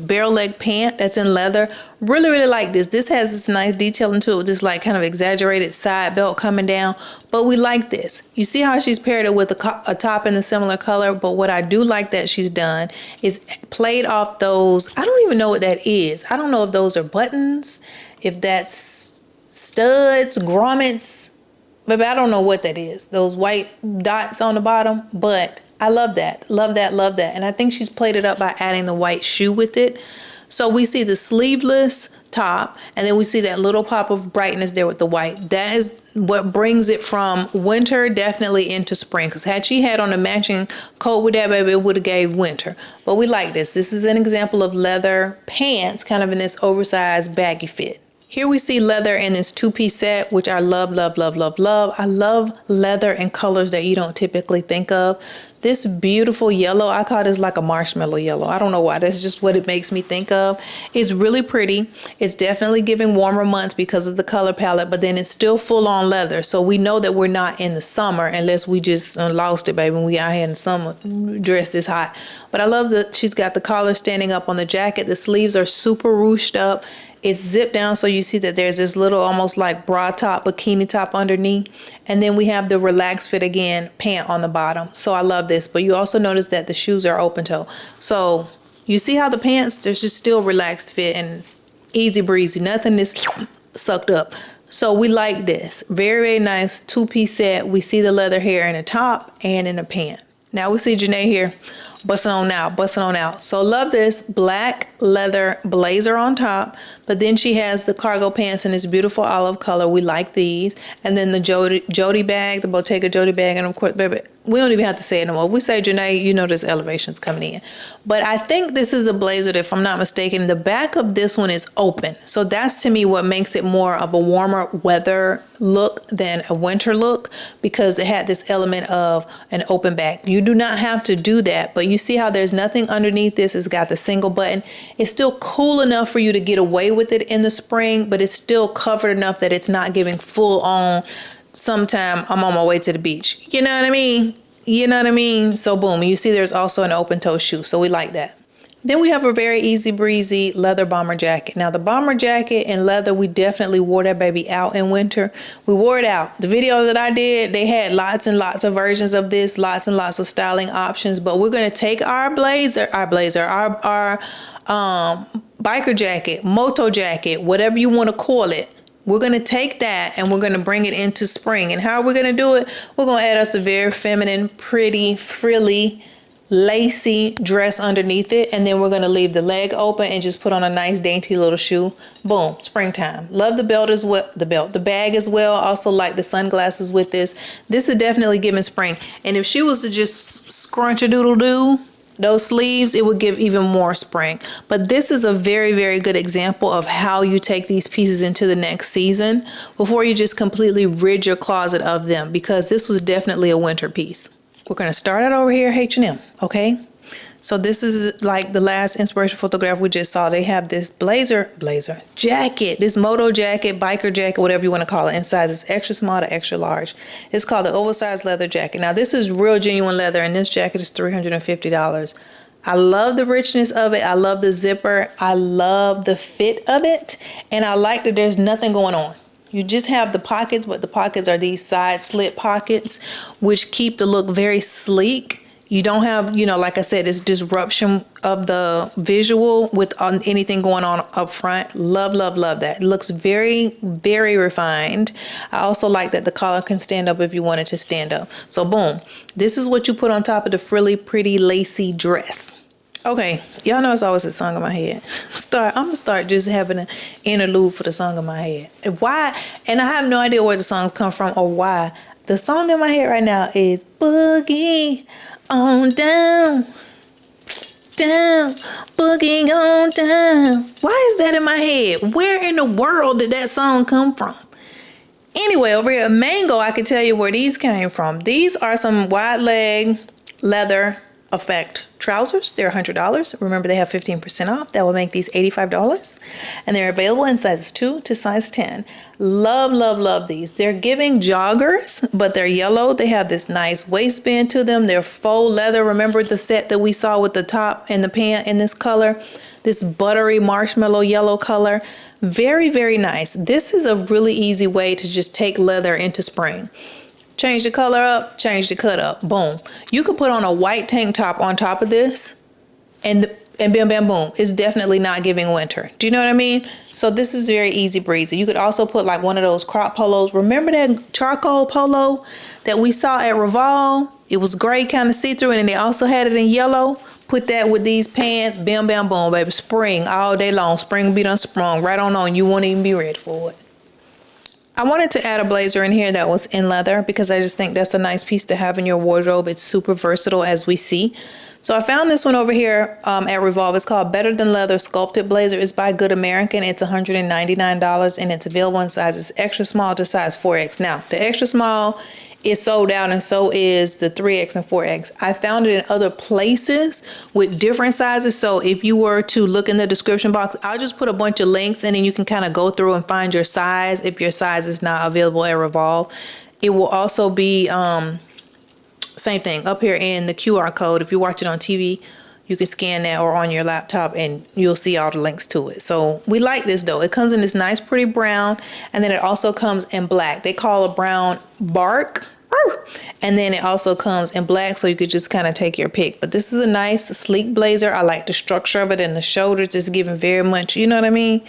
barrel leg pant that's in leather. Really, really like this. This has this nice detailing to it with this like kind of exaggerated side belt coming down. But we like this. You see how she's paired it with a top in the similar color. But what I do like that she's done is played off those. I don't even know what that is. I don't know if those are buttons, if that's studs, grommets, but I don't know what that is. Those white dots on the bottom, but I love that, love that, love that. And I think she's played it up by adding the white shoe with it. So we see the sleeveless top, and then we see that little pop of brightness there with the white. That is what brings it from winter definitely into spring, because had she had on a matching coat with that, baby, it would have gave winter. But we like this. This is an example of leather pants kind of in this oversized baggy fit. Here we see leather in this two-piece set, which I love, love, love, love, love. I love leather in colors that you don't typically think of. This beautiful yellow, I call this like a marshmallow yellow. I don't know why, that's just what it makes me think of. It's really pretty. It's definitely giving warmer months because of the color palette, but then it's still full on leather. So we know that we're not in the summer unless we just lost it, baby, when we out here in the summer dressed this hot. But I love that she's got the collar standing up on the jacket. The sleeves are super ruched up. It's zipped down, so you see that there's this little almost like bra top, bikini top underneath. And then we have the relaxed fit again, pant on the bottom. So I love this, but you also notice that the shoes are open toe. So you see how the pants, there's just still relaxed fit and easy breezy. Nothing is sucked up. So we like this. Very, very nice two-piece set. We see the leather here in the top and in the pant. Now we see Janae here busting on out, busting on out. So love this black leather blazer on top, but then she has the cargo pants in this beautiful olive color. We like these. And then the Jody bag, the Bottega Jody bag. And of course, baby, we don't even have to say it no more. If we say Janae, you know there's elevations coming in. But I think this is a blazer that, if I'm not mistaken, the back of this one is open. So that's to me what makes it more of a warmer weather look than a winter look, because it had this element of an open back. You do not have to do that, but you see how there's nothing underneath this. It's got the single button. It's still cool enough for you to get away with it in the spring, but it's still covered enough that it's not giving full on sometime I'm on my way to the beach. You know what I mean? You know what I mean? So boom, you see there's also an open toe shoe. So we like that. Then we have a very easy breezy leather bomber jacket. Now the bomber jacket in leather, we definitely wore that baby out in winter. We wore it out. The video that I did, they had lots and lots of versions of this, lots and lots of styling options, but we're going to take our biker jacket, moto jacket, whatever you want to call it. We're going to take that and we're going to bring it into spring. And how are we going to do it? We're going to add us a very feminine, pretty, frilly, lacy dress underneath it, and then we're going to leave the leg open and just put on a nice dainty little shoe. Boom, springtime. Love the belt as well, the bag as well. Also like the sunglasses with this. This is definitely giving spring. And if she was to just scrunch a doodle do those sleeves, it would give even more spring. But this is a very, very good example of how you take these pieces into the next season before you just completely rid your closet of them, because this was definitely a winter piece. We're going to start out over here at H&M, okay? So this is like the last inspiration photograph we just saw. They have this blazer jacket, this moto jacket, biker jacket, whatever you want to call it, in sizes extra small to extra large. It's called the oversized leather jacket. Now this is real genuine leather, and this jacket is $350. I love the richness of it. I love the zipper. I love the fit of it. And I like that there's nothing going on. You just have the pockets, but the pockets are these side slit pockets, which keep the look very sleek. You don't have, you know, like I said, this disruption of the visual with anything going on up front. Love, love, love that. It looks very, very refined. I also like that the collar can stand up if you want it to stand up. So boom, this is what you put on top of the frilly, pretty, lacy dress. Okay, y'all know it's always a song in my head. I'm gonna start just having an interlude for the song in my head. And why? And I have no idea where the songs come from or why. The song in my head right now is Boogie on Down, Down, Boogie on Down. Why is that in my head? Where in the world did that song come from? Anyway, over here at Mango, I can tell you where these came from. These are some wide leg leather effect trousers. They're $100. Remember, they have 15% off. That will make these $85. And they're available in sizes 2 to size 10. Love, love, love these. They're giving joggers, but they're yellow. They have this nice waistband to them. They're faux leather. Remember the set that we saw with the top and the pant in this color? This buttery marshmallow yellow color. Very, very nice. This is a really easy way to just take leather into spring. Change the color up, change the cut up, boom. You could put on a white tank top on top of this, and and bam, bam, boom. It's definitely not giving winter. Do you know what I mean? So this is very easy breezy. You could also put like one of those crop polos. Remember that charcoal polo that we saw at Revolve? It was gray, kind of see-through, and then they also had it in yellow. Put that with these pants, bam, bam, boom, baby. Spring all day long. Spring be done sprung right on. You won't even be ready for it. I wanted to add a blazer in here that was in leather because I just think that's a nice piece to have in your wardrobe. It's super versatile, as we see. So I found this one over here at Revolve. It's called Better Than Leather Sculpted Blazer. It's by Good American. It's $199 and it's available in sizes extra small to size 4X. Now, the extra small is sold out and so is the 3X and 4X. I found it in other places with different sizes. So if you were to look in the description box, I'll just put a bunch of links and then you can kind of go through and find your size if your size is not available at Revolve. It will also be same thing up here in the QR code. If you watch it on TV, you can scan that, or on your laptop, and you'll see all the links to it. So we like this though. It comes in this nice pretty brown, and then it also comes in black. They call a brown bark. And then it also comes in black, so you could just kind of take your pick. But this is a nice sleek blazer. I like the structure of it, and the shoulders is giving very much, you know what I mean?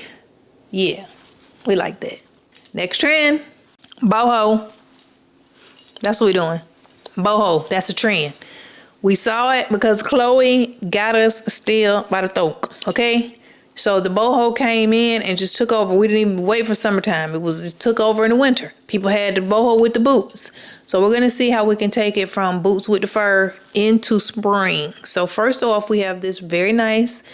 Yeah, we like that. Next trend, boho. That's what we're doing. Boho, that's a trend. We saw it because Chloe got us still by the throat, okay? So the boho came in and just took over. We didn't even wait for summertime. It just took over in the winter. People had the boho with the boots. So we're going to see how we can take it from boots with the fur into spring. So first off, we have this very nice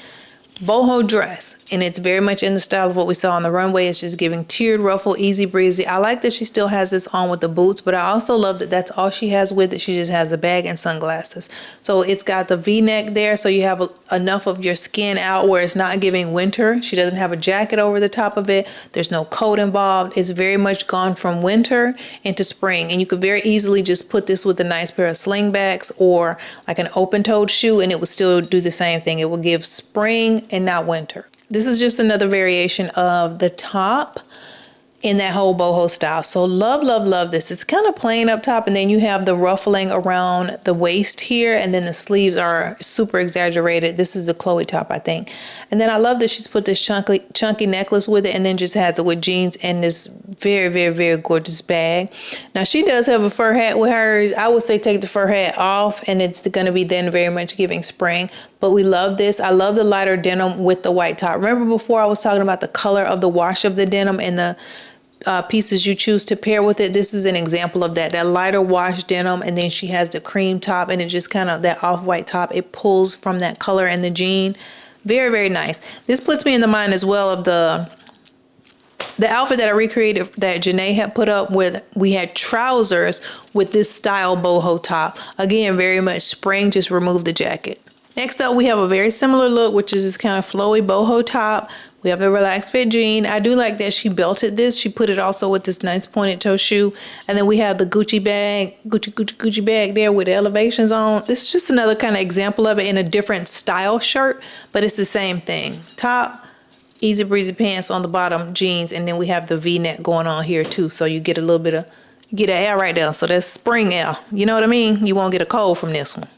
boho dress, and it's very much in the style of what we saw on the runway. It's just giving tiered ruffle, easy breezy. I like that she still has this on with the boots, but I also love that that's all she has with it. She just has a bag and sunglasses. So it's got the V-neck there, so you have enough of your skin out where it's not giving winter. She doesn't have a jacket over the top of it. There's no coat involved. It's very much gone from winter into spring, and you could very easily just put this with a nice pair of slingbacks or like an open-toed shoe, and it would still do the same thing. It will give spring and not winter. This is just another variation of the top in that whole boho style. So love, love, love this. It's kind of plain up top, and then you have the ruffling around the waist here, and then the sleeves are super exaggerated. This is the Chloe top, I think. And then I love that she's put this chunky necklace with it, and then just has it with jeans and this very, very, very gorgeous bag. Now she does have a fur hat with hers. I would say take the fur hat off, and it's going to be then very much giving spring. But we love this. I love the lighter denim with the white top. Remember before I was talking about the color of the wash of the denim and the pieces you choose to pair with it? This is an example of that lighter wash denim, and then she has the cream top, and it just kind of that off-white top. It pulls from that color and the jean. Very, very nice. This puts me in the mind as well of the outfit that I recreated that Janae had put up with. We had trousers with this style boho top. Again, very much spring, just remove the jacket. Next up, we have a very similar look, which is this kind of flowy boho top. We have the relaxed fit jean. I do like that she belted this. She put it also with this nice pointed toe shoe. And then we have the Gucci bag, Gucci bag there with the elevations on. This is just another kind of example of it in a different style shirt, but it's the same thing. Top, easy breezy pants on the bottom, jeans, and then we have the V-neck going on here too. So you get a little bit of, you get an air right there. So that's spring air. You know what I mean? You won't get a cold from this one.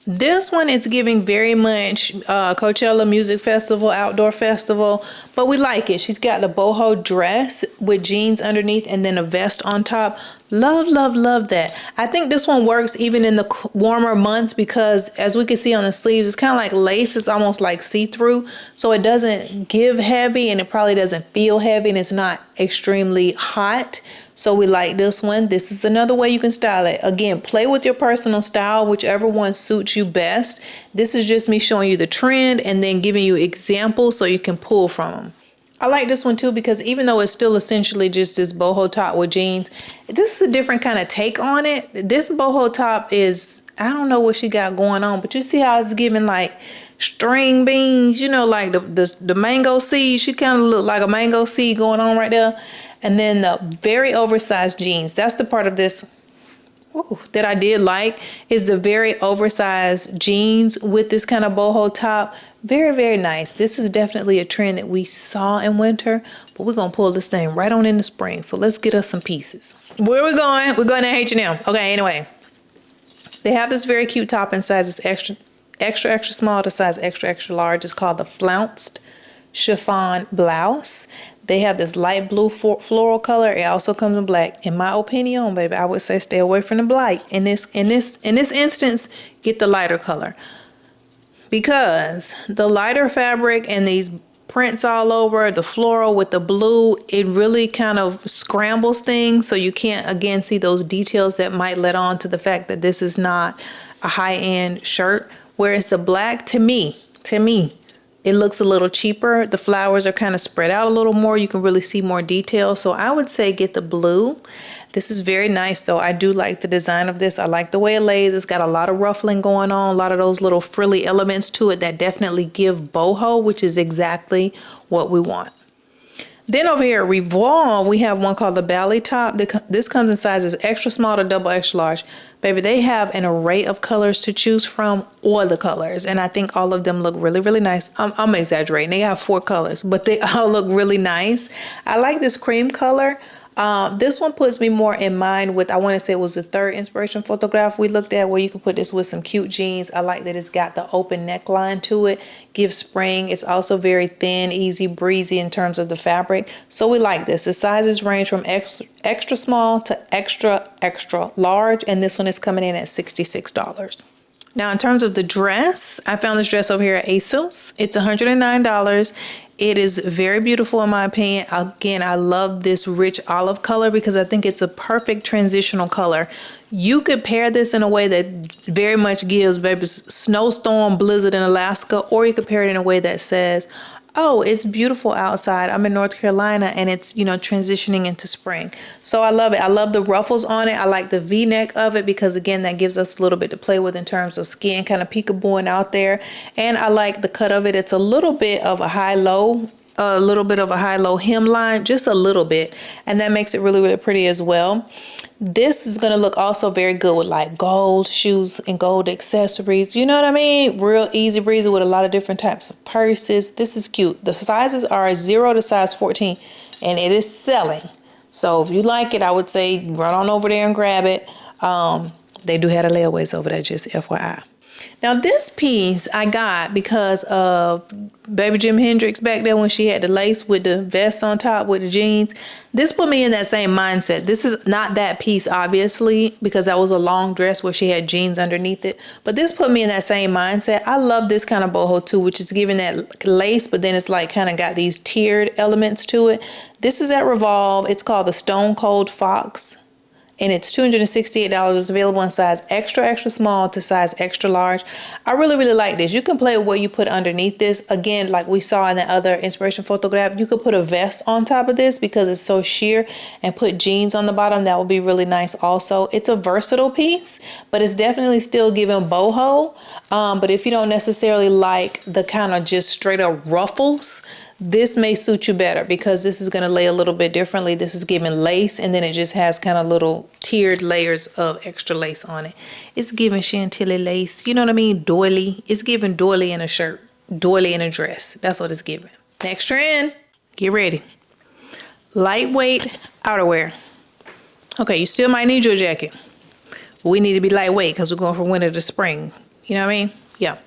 This one is giving very much Coachella Music Festival, outdoor festival, but we like it. She's got the boho dress with jeans underneath and then a vest on top. Love, love, love that. I think this one works even in the warmer months because as we can see on the sleeves, it's kind of like lace. It's almost like see-through. So it doesn't give heavy and it probably doesn't feel heavy, and it's not extremely hot. So we like this one. This is another way you can style it. Again, play with your personal style, whichever one suits you best. This is just me showing you the trend and then giving you examples so you can pull from them. I like this one too because even though it's still essentially just this boho top with jeans, this is a different kind of take on it. This boho top is, I don't know what she got going on, but you see how it's giving like string beans, you know, like the mango seed. She kind of look like a mango seed going on right there. And then the very oversized jeans. That's the part of this that I did like, is the very oversized jeans with this kind of boho top. Very, very nice. This is definitely a trend that we saw in winter, but we're going to pull this thing right on into spring. So let's get us some pieces. Where are we going? We're going to H&M. Okay, anyway. They have this very cute top in sizes extra, extra small to size extra, extra large. It's called the Flounced Chiffon Blouse. They have this light blue floral color. It also comes in black. In my opinion, baby, I would say stay away from the black. In this instance, get the lighter color, because the lighter fabric and these prints all over the floral with the blue, it really kind of scrambles things, so you can't again see those details that might let on to the fact that this is not a high-end shirt. Whereas the black, to me, it looks a little cheaper. The flowers are kind of spread out a little more. You can really see more detail. So I would say get the blue. This is very nice though. I do like the design of this. I like the way it lays. It's got a lot of ruffling going on, a lot of those little frilly elements to it that definitely give boho, which is exactly what we want. Then over here at Revolve, we have one called the Ballet Top. This comes in sizes extra small to double extra large. Baby, they have an array of colors to choose from, all the colors. And I think all of them look really, really nice. I'm exaggerating. They have 4 colors, but they all look really nice. I like this cream color. This one puts me more in mind with, I want to say it was the 3rd inspiration photograph we looked at, where you can put this with some cute jeans. I like that it's got the open neckline to it. Gives spring. It's also very thin, easy, breezy in terms of the fabric. So we like this. The sizes range from extra small to extra, extra large. And this one is coming in at $66. Now, in terms of the dress, I found this dress over here at ASOS. It's $109. It is very beautiful in my opinion. Again, I love this rich olive color because I think it's a perfect transitional color. You could pair this in a way that very much gives baby snowstorm, blizzard in Alaska, or you could pair it in a way that says, oh, it's beautiful outside. I'm in North Carolina and it's, you know, transitioning into spring. So I love it. I love the ruffles on it. I like the V-neck of it because again, that gives us a little bit to play with in terms of skin kind of peekabooing out there. And I like the cut of it. It's a little bit of a high-low hemline, just a little bit. And that makes it really, really pretty as well. This is going to look also very good with like gold shoes and gold accessories. You know what I mean? Real easy breezy with a lot of different types of purses. This is cute. The sizes are 0 to size 14 and it is selling. So if you like it, I would say run on over there and grab it. They do have the layaways over there, just FYI. Now this piece I got because of baby Jimi Hendrix back there when she had the lace with the vest on top with the jeans. This put me in that same mindset. This is not that piece obviously because that was a long dress where she had jeans underneath it. But this put me in that same mindset. I love this kind of boho too, which is giving that lace, but then it's like kind of got these tiered elements to it. This is at Revolve. It's called the Stone Cold Fox. And it's $268. It's available in size extra, extra small to size extra large. I really, really like this. You can play with what you put underneath this. Again, like we saw in the other inspiration photograph, you could put a vest on top of this because it's so sheer and put jeans on the bottom. That would be really nice also. It's a versatile piece, but it's definitely still giving boho. But if you don't necessarily like the kind of just straight up ruffles, this may suit you better because this is going to lay a little bit differently. This is giving lace and then it just has kind of little tiered layers of extra lace on it. It's giving Chantilly lace. You know what I mean? Doily. It's giving doily in a shirt, doily in a dress. That's what it's giving. Next trend. Get ready. Lightweight outerwear. Okay, you still might need your jacket. We need to be lightweight because we're going from winter to spring. You know what I mean? Yeah.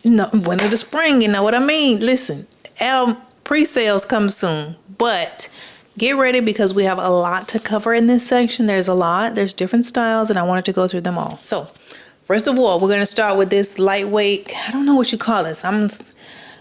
No, winter to spring, you know what I mean? Listen. Our pre-sales come soon, but get ready because we have a lot to cover in this section. There's a lot, there's different styles, and I wanted to go through them all. So first of all, we're going to start with this lightweight, I don't know what you call this. I'm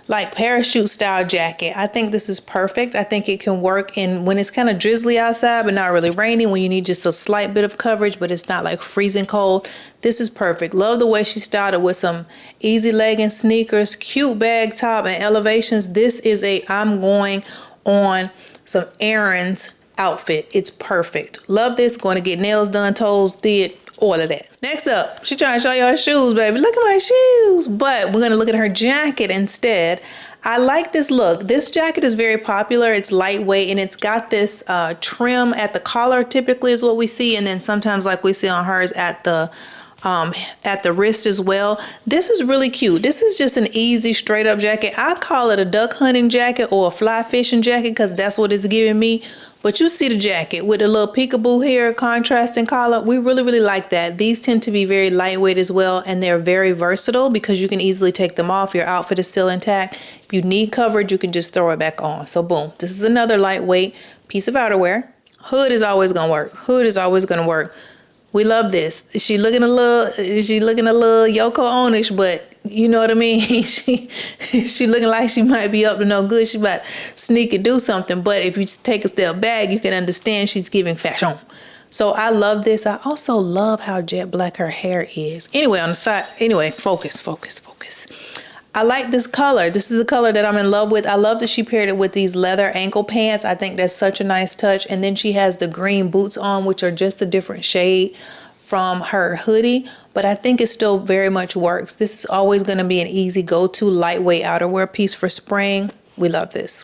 like parachute style jacket. I think this is perfect. I think it can work in when it's kind of drizzly outside, but not really rainy, when you need just a slight bit of coverage, but it's not like freezing cold. This is perfect. Love the way she started with some easy legging sneakers, cute bag top and elevations. This is a I'm going on some errands outfit. It's perfect. Love this. Going to get nails done, toes did, all of that. Next up, she trying to show you her shoes, baby. Look at my shoes. But we're going to look at her jacket instead. I like this look. This jacket is very popular. It's lightweight and it's got this trim at the collar typically is what we see. And then sometimes like we see on hers at the wrist as well. This is really cute. This is just an easy straight up jacket. I call it a duck hunting jacket or a fly fishing jacket because that's what it's giving me. But you see the jacket with a little peekaboo here, contrasting collar. We really like that. These tend to be very lightweight as well, and they're very versatile because you can easily take them off. Your outfit is still intact. If you need coverage, you can just throw it back on. So boom, this is another lightweight piece of outerwear. Hood is always gonna work. Hood is always gonna work. We love this. She looking a little Yoko Ono-ish, but you know what I mean? she looking like she might be up to no good. She about to sneak and do something. But if you take a step back, you can understand she's giving fashion. So I love this. I also love how jet black her hair is. Anyway, on the side, focus. I like this color. This is a color that I'm in love with. I love that she paired it with these leather ankle pants. I think that's such a nice touch. And then she has the green boots on, which are just a different shade from her hoodie, but I think it still very much works. This is always going to be an easy go-to lightweight outerwear piece for spring. We love this.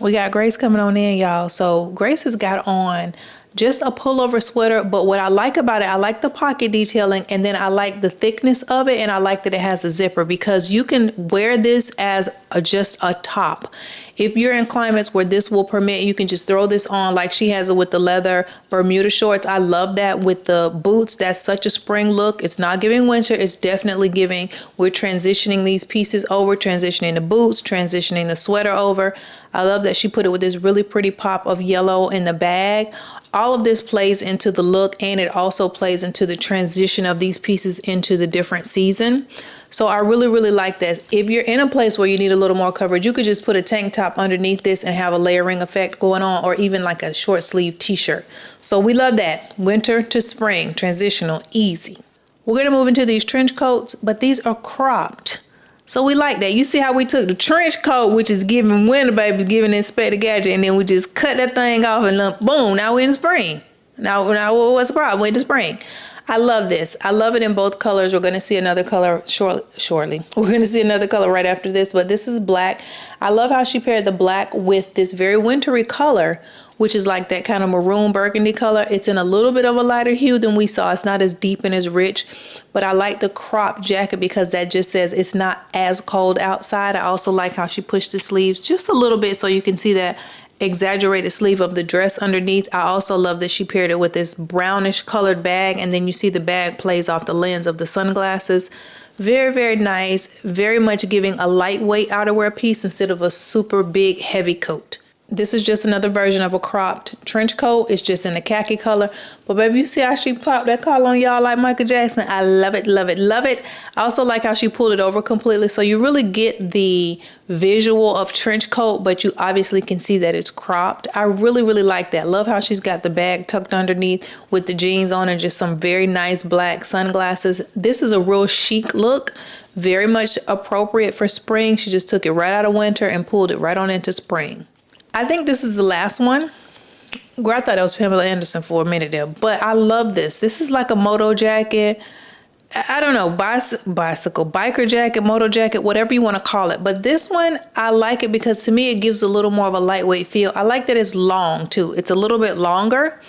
We got Grace coming on in, y'all. So Grace has got on just a pullover sweater, but what I like about it, I like the pocket detailing, and then I like the thickness of it, and I like that it has a zipper because you can wear this as just a top. If you're in climates where this will permit, you can just throw this on like she has it with the leather Bermuda shorts. I love that with the boots. That's such a spring look. It's not giving winter. It's definitely giving, we're transitioning these pieces over, transitioning the boots, transitioning the sweater over. I love that she put it with this really pretty pop of yellow in the bag. All of this plays into the look, and it also plays into the transition of these pieces into the different season. So I really like that. If you're in a place where you need a little more coverage, you could just put a tank top underneath this and have a layering effect going on, or even like a short sleeve t-shirt. So we love that. Winter to spring, transitional, easy. We're gonna move into these trench coats, but these are cropped. So we like that. You see how we took the trench coat, which is giving winter, baby, giving Inspector Gadget, and then we just cut that thing off and boom, now we're in spring. Now what's the problem? We're into spring. I love this. I love it in both colors. We're going to see another color shortly. We're going to see another color right after this, but this is black. I love how she paired the black with this very wintry color, which is like that kind of maroon burgundy color. It's in a little bit of a lighter hue than we saw. It's not as deep and as rich, but I like the crop jacket because that just says it's not as cold outside. I also like how she pushed the sleeves just a little bit so you can see that exaggerated sleeve of the dress underneath. I also love that she paired it with this brownish colored bag, and then you see the bag plays off the lens of the sunglasses. Very nice, very much giving a lightweight outerwear piece instead of a super big heavy coat. This is just another version of a cropped trench coat. It's just in the khaki color. But baby, you see how she popped that collar on y'all like Michael Jackson? I love it. I also like how she pulled it over completely. So you really get the visual of trench coat, but you obviously can see that it's cropped. I really like that. Love how she's got the bag tucked underneath with the jeans on and just some very nice black sunglasses. This is a real chic look. Very much appropriate for spring. She just took it right out of winter and pulled it right on into spring. I think this is the last one. Girl, I thought it was Pamela Anderson for a minute there, but I love this. This is like a moto jacket. I don't know, bicycle, biker jacket, moto jacket, whatever you want to call it. But this one, I like it because to me, it gives a little more of a lightweight feel. I like that it's long too. It's a little bit longer.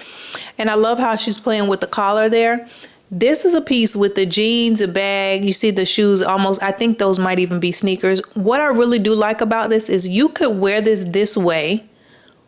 And I love how she's playing with the collar there. This is a piece with the jeans, a bag. You see the shoes almost, I think those might even be sneakers. What I really do like about this is you could wear this way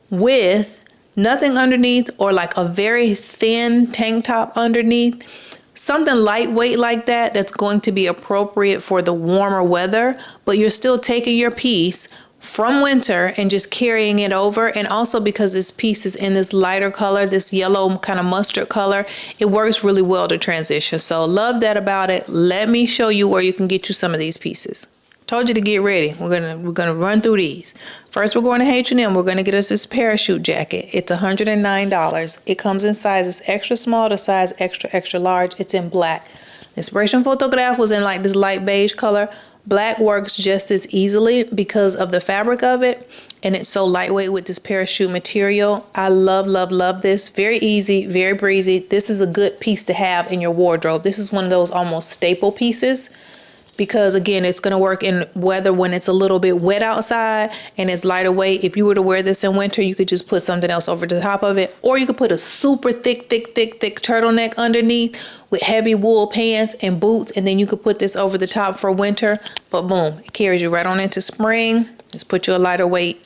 with nothing underneath or like a very thin tank top underneath. Something lightweight like that that's going to be appropriate for the warmer weather, but you're still taking your piece from winter and just carrying it over. And also because this piece is in this lighter color, this yellow kind of mustard color, it works really well to transition. So love that about it. Let me show you where you can get you some of these pieces. Told you to get ready. We're gonna run through these. First, we're going to H&M. We're gonna get us this parachute jacket. It's $109. It comes in sizes extra small to size extra large. It's in black. The inspiration photograph was in like this light beige color. Black works just as easily because of the fabric of it, and it's so lightweight with this parachute material. I love this. Very easy, very breezy. This is a good piece to have in your wardrobe. This is one of those almost staple pieces because again, it's going to work in weather when it's a little bit wet outside and it's lighter weight. If you were to wear this in winter, you could just put something else over the top of it, or you could put a super thick turtleneck underneath with heavy wool pants and boots, and then you could put this over the top for winter. But boom, it carries you right on into spring. Just put you a lighter weight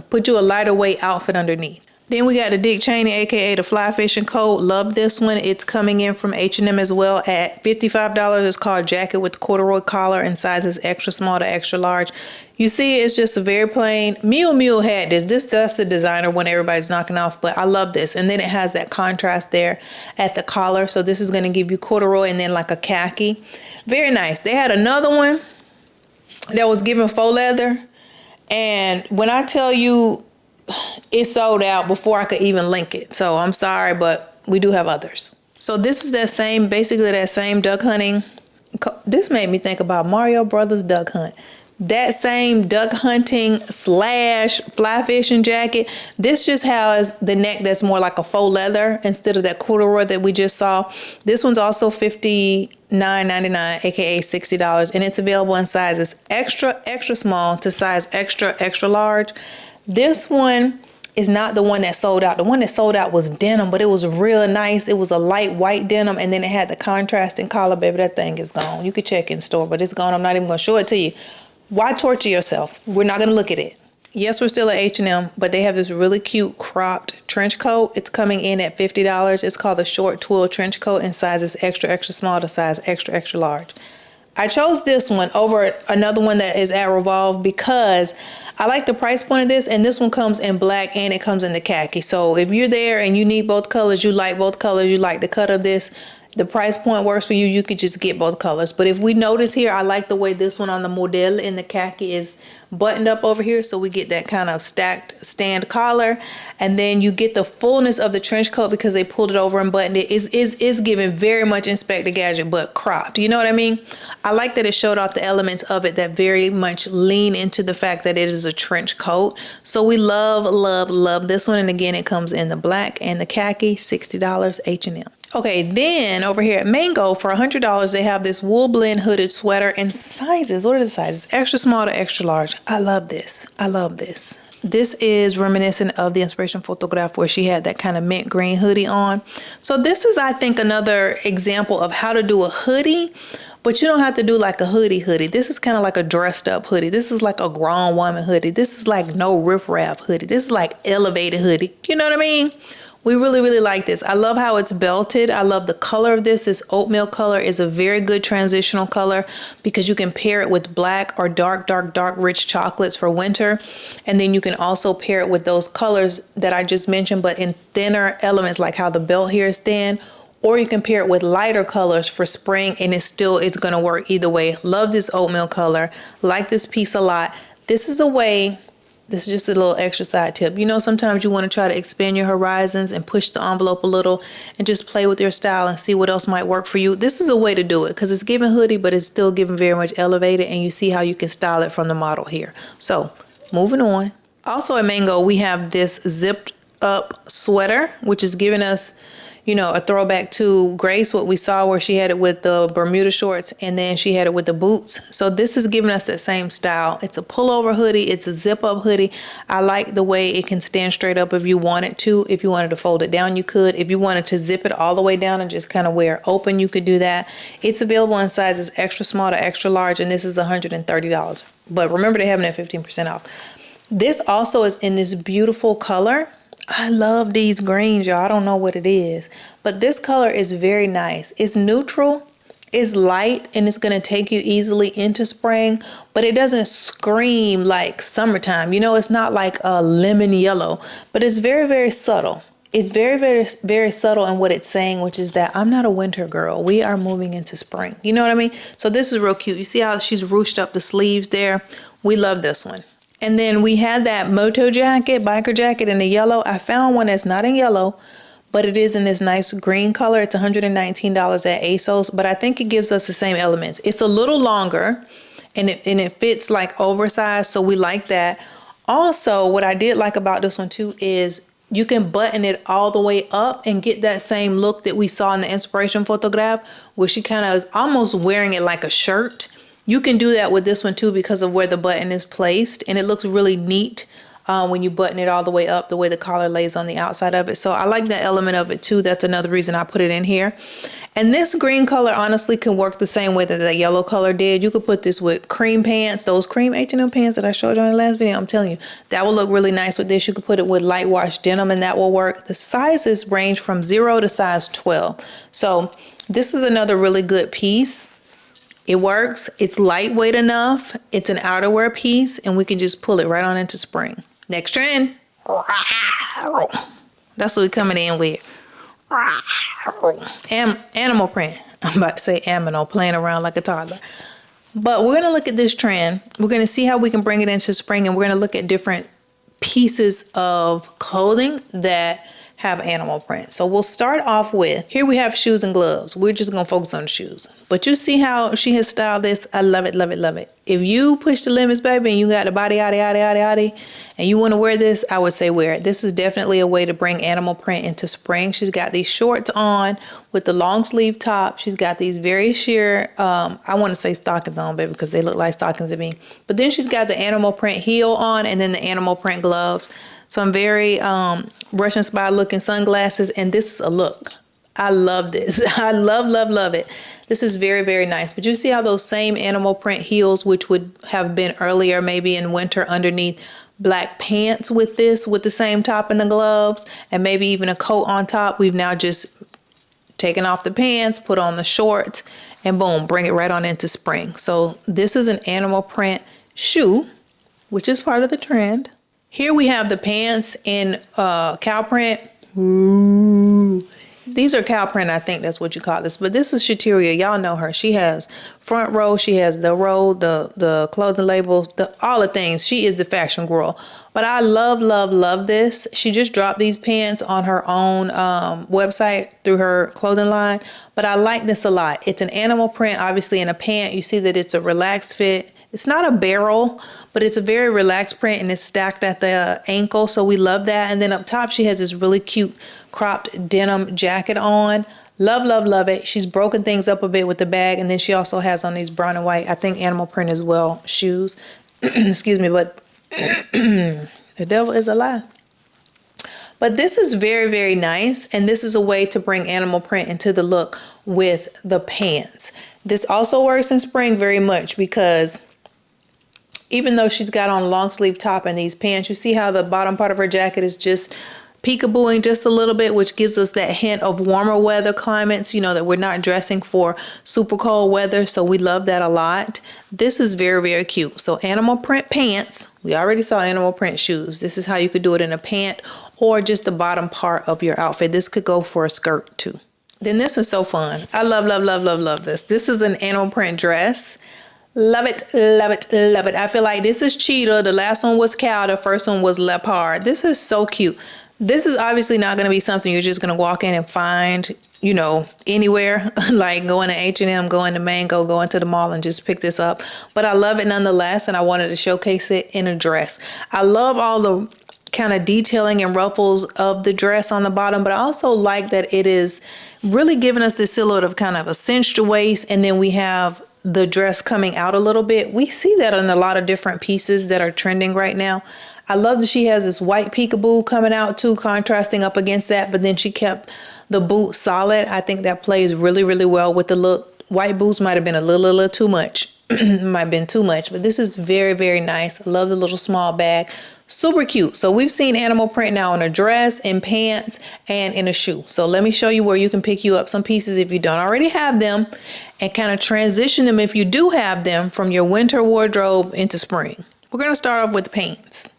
put you a lighter weight outfit underneath. Then we got the Dick Cheney, aka the fly fishing coat. Love this one. It's coming in from H&M as well at $55. It's called Jacket with Corduroy Collar and sizes extra small to extra large. You see, it's just a very plain. Miu Miu had this. That's the designer one everybody's knocking off, but I love this. And then it has that contrast there at the collar. So this is going to give you corduroy and then like a khaki. Very nice. They had another one that was giving faux leather. And when I tell you, it sold out before I could even link it. So I'm sorry, but we do have others. So this is that same, basically that same duck hunting. This made me think about Mario Brothers Duck Hunt. That same duck hunting slash fly fishing jacket. This just has the neck that's more like a faux leather instead of that corduroy that we just saw. This one's also $59.99, aka $60, and it's available in sizes extra, extra small to size extra, extra large. This one is not the one that sold out. The one that sold out was denim, but it was real nice. It was a light white denim, and then it had the contrasting collar. Baby, that thing is gone. You could check in store, but it's gone. I'm not even going to show it to you. Why torture yourself? We're not going to look at it. Yes, we're still at H&M, but they have this really cute cropped trench coat. It's coming in at $50. It's called the short twill trench coat in sizes extra, extra small to size extra, extra large. I chose this one over another one that is at Revolve because I like the price point of this, and this one comes in black and it comes in the khaki. So if you're there and you need both colors, you like both colors, you like the cut of this, the price point works for you, you could just get both colors. But if we notice here, I like the way this one on the model in the khaki is buttoned up over here, so we get that kind of stacked stand collar, and then you get the fullness of the trench coat because they pulled it over and buttoned it. Is giving very much Inspector Gadget, but cropped. You know what I mean? I like that it showed off the elements of it that very much lean into the fact that it is a trench coat. So we love, love, love this one. And again, it comes in the black and the khaki, $60 H&M. Okay, then over here at Mango for $100, they have this wool blend hooded sweater in sizes. What are the sizes? Extra small to extra large. I love this. I love this. This is reminiscent of the inspiration photograph where she had that kind of mint green hoodie on. So this is, I think, another example of how to do a hoodie, but you don't have to do like a hoodie. This is kind of like a dressed up hoodie. This is like a grown woman hoodie. This is like no riffraff hoodie. This is like elevated hoodie. You know what I mean? We really, really like this. I love how it's belted. I love the color of this. This oatmeal color is a very good transitional color because you can pair it with black or dark, dark, dark, rich chocolates for winter. And then you can also pair it with those colors that I just mentioned, but in thinner elements, like how the belt here is thin. Or you can pair it with lighter colors for spring, and it's going to work either way. Love this oatmeal color. Like this piece a lot. This is just a little extra side tip. You know, sometimes you want to try to expand your horizons and push the envelope a little and just play with your style and see what else might work for you. This is a way to do it because it's giving hoodie, but it's still giving very much elevated, and you see how you can style it from the model here. So moving on. Also at Mango, we have this zipped up sweater, which is giving us, you know, a throwback to Grace, what we saw where she had it with the Bermuda shorts and then she had it with the boots. So this is giving us that same style. It's a pullover hoodie. It's a zip up hoodie. I like the way it can stand straight up if you wanted to. If you wanted to fold it down, you could. If you wanted to zip it all the way down and just kind of wear it open, you could do that. It's available in sizes extra small to extra large, and this is $130. But remember, they have it at 15% off. This also is in this beautiful color. I love these greens, y'all. I don't know what it is, but this color is very nice. It's neutral, it's light, and it's going to take you easily into spring, but it doesn't scream like summertime. You know, it's not like a lemon yellow, but it's very, very subtle. It's very, very, very subtle in what it's saying, which is that I'm not a winter girl. We are moving into spring. You know what I mean? So this is real cute. You see how she's ruched up the sleeves there? We love this one. And then we had that moto jacket, biker jacket in the yellow. I found one that's not in yellow, but it is in this nice green color. It's $119 at ASOS, but I think it gives us the same elements. It's a little longer and it fits like oversized, so we like that. Also, what I did like about this one too is you can button it all the way up and get that same look that we saw in the inspiration photograph where she kind of is almost wearing it like a shirt. You can do that with this one too because of where the button is placed, and it looks really neat when you button it all the way up, the way the collar lays on the outside of it. So I like that element of it too. That's another reason I put it in here. And this green color honestly can work the same way that the yellow color did. You could put this with cream pants, those cream H&M pants that I showed you in the last video. I'm telling you, that will look really nice with this. You could put it with light wash denim and that will work. The sizes range from 0 to size 12. So this is another really good piece. It works. It's lightweight enough. It's an outerwear piece and we can just pull it right on into spring. Next trend. That's what we're coming in with. Animal print. I'm about to say aminal, playing around like a toddler. But we're going to look at this trend. We're going to see how we can bring it into spring, and we're going to look at different pieces of clothing that have animal print. So we'll start off with, here we have shoes and gloves. We're just going to focus on the shoes. But you see how she has styled this? I love it, love it, love it. If you push the limits, baby, and you got the body, and you want to wear this, I would say wear it. This is definitely a way to bring animal print into spring. She's got these shorts on with the long sleeve top. She's got these very sheer, I want to say stockings on, baby, because they look like stockings to me. But then she's got the animal print heel on and then the animal print gloves. Some very Russian spy looking sunglasses, and this is a look. I love this. I love it. This is very, very nice. But you see how those same animal print heels, which would have been earlier, maybe in winter, underneath black pants with this, with the same top and the gloves, and maybe even a coat on top. We've now just taken off the pants, put on the shorts, and boom, bring it right on into spring. So this is an animal print shoe, which is part of the trend. Here we have the pants in cow print. Ooh. These are cow print, I think that's what you call this. But this is Shateria. Y'all know her. She has front row. She has the row, the clothing labels, all the things. She is the fashion girl. But I love this. She just dropped these pants on her own website through her clothing line. But I like this a lot. It's an animal print, obviously, in a pant. You see that it's a relaxed fit. It's not a barrel, but it's a very relaxed print and it's stacked at the ankle. So we love that. And then up top, she has this really cute cropped denim jacket on. Love it. She's broken things up a bit with the bag. And then she also has on these brown and white, I think animal print as well, shoes. Excuse me, but the devil is a lie. But this is very, very nice. And this is a way to bring animal print into the look with the pants. This also works in spring very much because even though she's got on a long sleeve top and these pants, you see how the bottom part of her jacket is just peekabooing just a little bit, which gives us that hint of warmer weather climates, you know, that we're not dressing for super cold weather. So we love that a lot. This is very, very cute. So animal print pants, we already saw animal print shoes. This is how you could do it in a pant or just the bottom part of your outfit. This could go for a skirt too. Then this is so fun. I love this. This is an animal print dress. Love it. I feel like this is cheetah. The last one was cow. The first one was leopard. This is so cute. This is obviously not going to be something you're just going to walk in and find, you know, anywhere. Like going to H&M, going to Mango, going to the mall and just pick this up. But I love it nonetheless, and I wanted to showcase it in a dress. I love all the kind of detailing and ruffles of the dress on the bottom, but I also like that it is really giving us this silhouette of kind of a cinched waist, and then we have the dress coming out a little bit. We see that in a lot of different pieces that are trending right now. I love that she has this white peekaboo coming out too, contrasting up against that, but then she kept the boot solid. I think that plays really, really well with the look. White boots might have been a little too much. Might have been too much, but this is very, very nice. I love the little small bag. Super cute. So we've seen animal print now in a dress, in pants, and in a shoe. So let me show you where you can pick you up some pieces if you don't already have them and kind of transition them if you do have them from your winter wardrobe into spring. We're going to start off with the pants.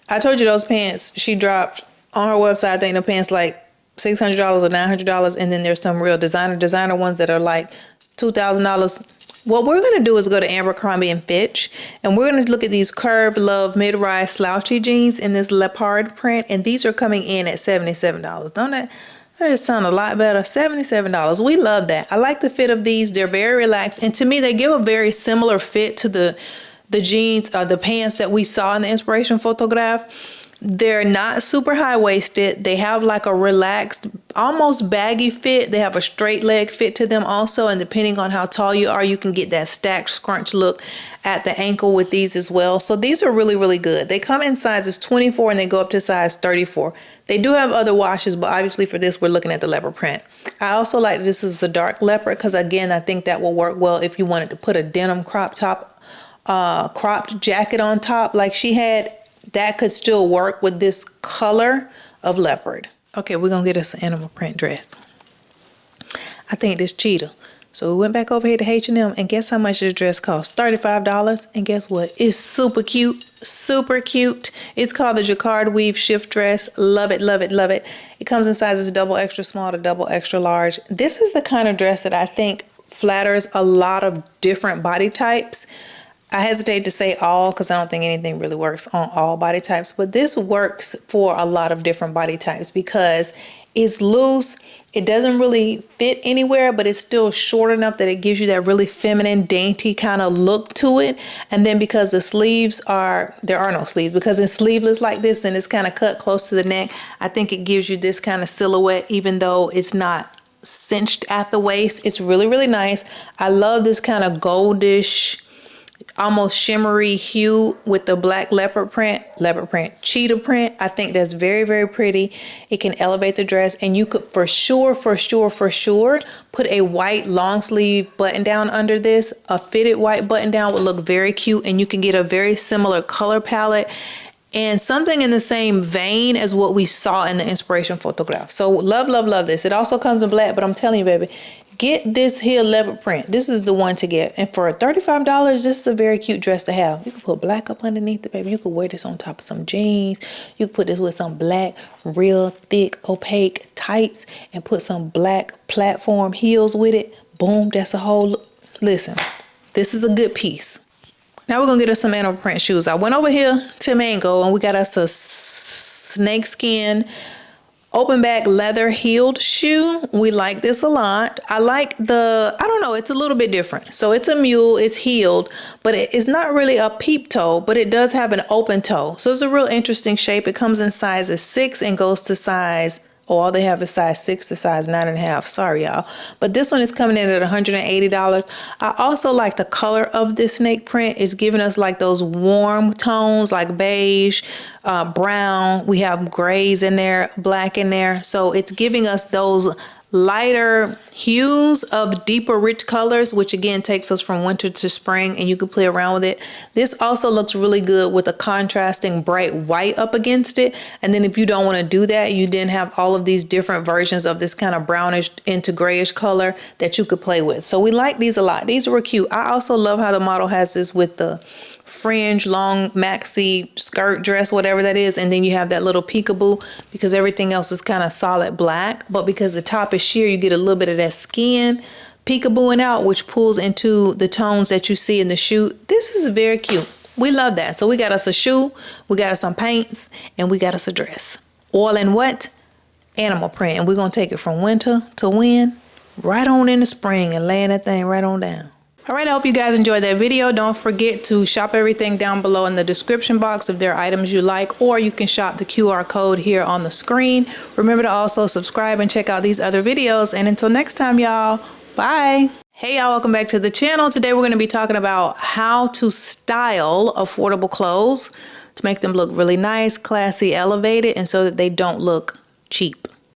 I told you those pants she dropped on her website. I think the pants like $600 or $900, and then there's some real designer ones that are like $2,000. What we're going to do is go to Abercrombie & Fitch, and we're going to look at these Curve Love mid-rise slouchy jeans in this leopard print, and these are coming in at $77. Don't that just sound a lot better? $77. We love that. I like the fit of these. They're very relaxed, and to me, they give a very similar fit to the jeans, the pants that we saw in the inspiration photograph. They're not super high-waisted. They have like a relaxed, almost baggy fit. They have a straight leg fit to them also, and depending on how tall you are, you can get that stacked scrunch look at the ankle with these as well. So these are really, really good. They come in sizes 24 and they go up to size 34. They do have other washes, but obviously for this, we're looking at the leopard print. I also like this is the dark leopard because, again, I think that will work well if you wanted to put a denim crop top, cropped jacket on top like she had. That could still work with this color of leopard. Okay, we're gonna get us an animal print dress. I think this cheetah. So we went back over here to H&M, and guess how much this dress cost? $35. And guess what? It's super cute, super cute. It's called the Jacquard Weave Shift Dress. Love it, love it, love it. It comes in sizes double extra small to double extra large. This is the kind of dress that I think flatters a lot of different body types. I hesitate to say all because I don't think anything really works on all body types, but this works for a lot of different body types because it's loose. It doesn't really fit anywhere, but it's still short enough that it gives you that really feminine, dainty kind of look to it. And then because the sleeves there are no sleeves, because it's sleeveless like this and it's kind of cut close to the neck, I think it gives you this kind of silhouette, even though it's not cinched at the waist. It's really, really nice. I love this kind of goldish, almost shimmery hue with the black leopard print, cheetah print. I think that's very, very pretty. It can elevate the dress, and you could for sure put a white long sleeve button down under this. A fitted white button down would look very cute, and you can get a very similar color palette and something in the same vein as what we saw in the inspiration photograph. So love, love, love this. It also comes in black, but I'm telling you, baby, get this here leopard print. This is the one to get. And for $35, this is a very cute dress to have. You can put black up underneath it, baby. You could wear this on top of some jeans. You could put this with some black, real thick, opaque tights and put some black platform heels with it. Boom, that's a whole look. Listen, this is a good piece. Now we're gonna get us some animal print shoes. I went over here to Mango and we got us a snakeskin open back leather heeled shoe. We like this a lot. I like I don't know, it's a little bit different. So it's a mule, it's heeled, but it's not really a peep toe, but it does have an open toe. So it's a real interesting shape. It comes in sizes 6 and goes to size, all they have is size 6 to size 9.5. Sorry, y'all. But this one is coming in at $180. I also like the color of this snake print. It's giving us like those warm tones like beige, brown. We have grays in there, black in there. So it's giving us those lighter hues of deeper rich colors, which again takes us from winter to spring, and you can play around with it. This also looks really good with a contrasting bright white up against it. And then if you don't want to do that, you then have all of these different versions of this kind of brownish into grayish color that you could play with. So we like these a lot. These were cute. I also love how the model has this with the fringe long maxi skirt dress, whatever that is, and then you have that little peekaboo because everything else is kind of solid black, but because the top is sheer, you get a little bit of that skin peekabooing out, which pulls into the tones that you see in the shoe. This is very cute. We love that. So we got us a shoe, we got us some paints, and we got us a dress, all in what? Animal print. And we're gonna take it from winter to when? Right on into spring and laying that thing right on down. All right, I hope you guys enjoyed that video. Don't forget to shop everything down below in the description box if there are items you like, or you can shop the QR code here on the screen. Remember to also subscribe and check out these other videos. And until next time, y'all, bye. Hey y'all, welcome back to the channel. Today we're gonna be talking about how to style affordable clothes to make them look really nice, classy, elevated, and so that they don't look cheap.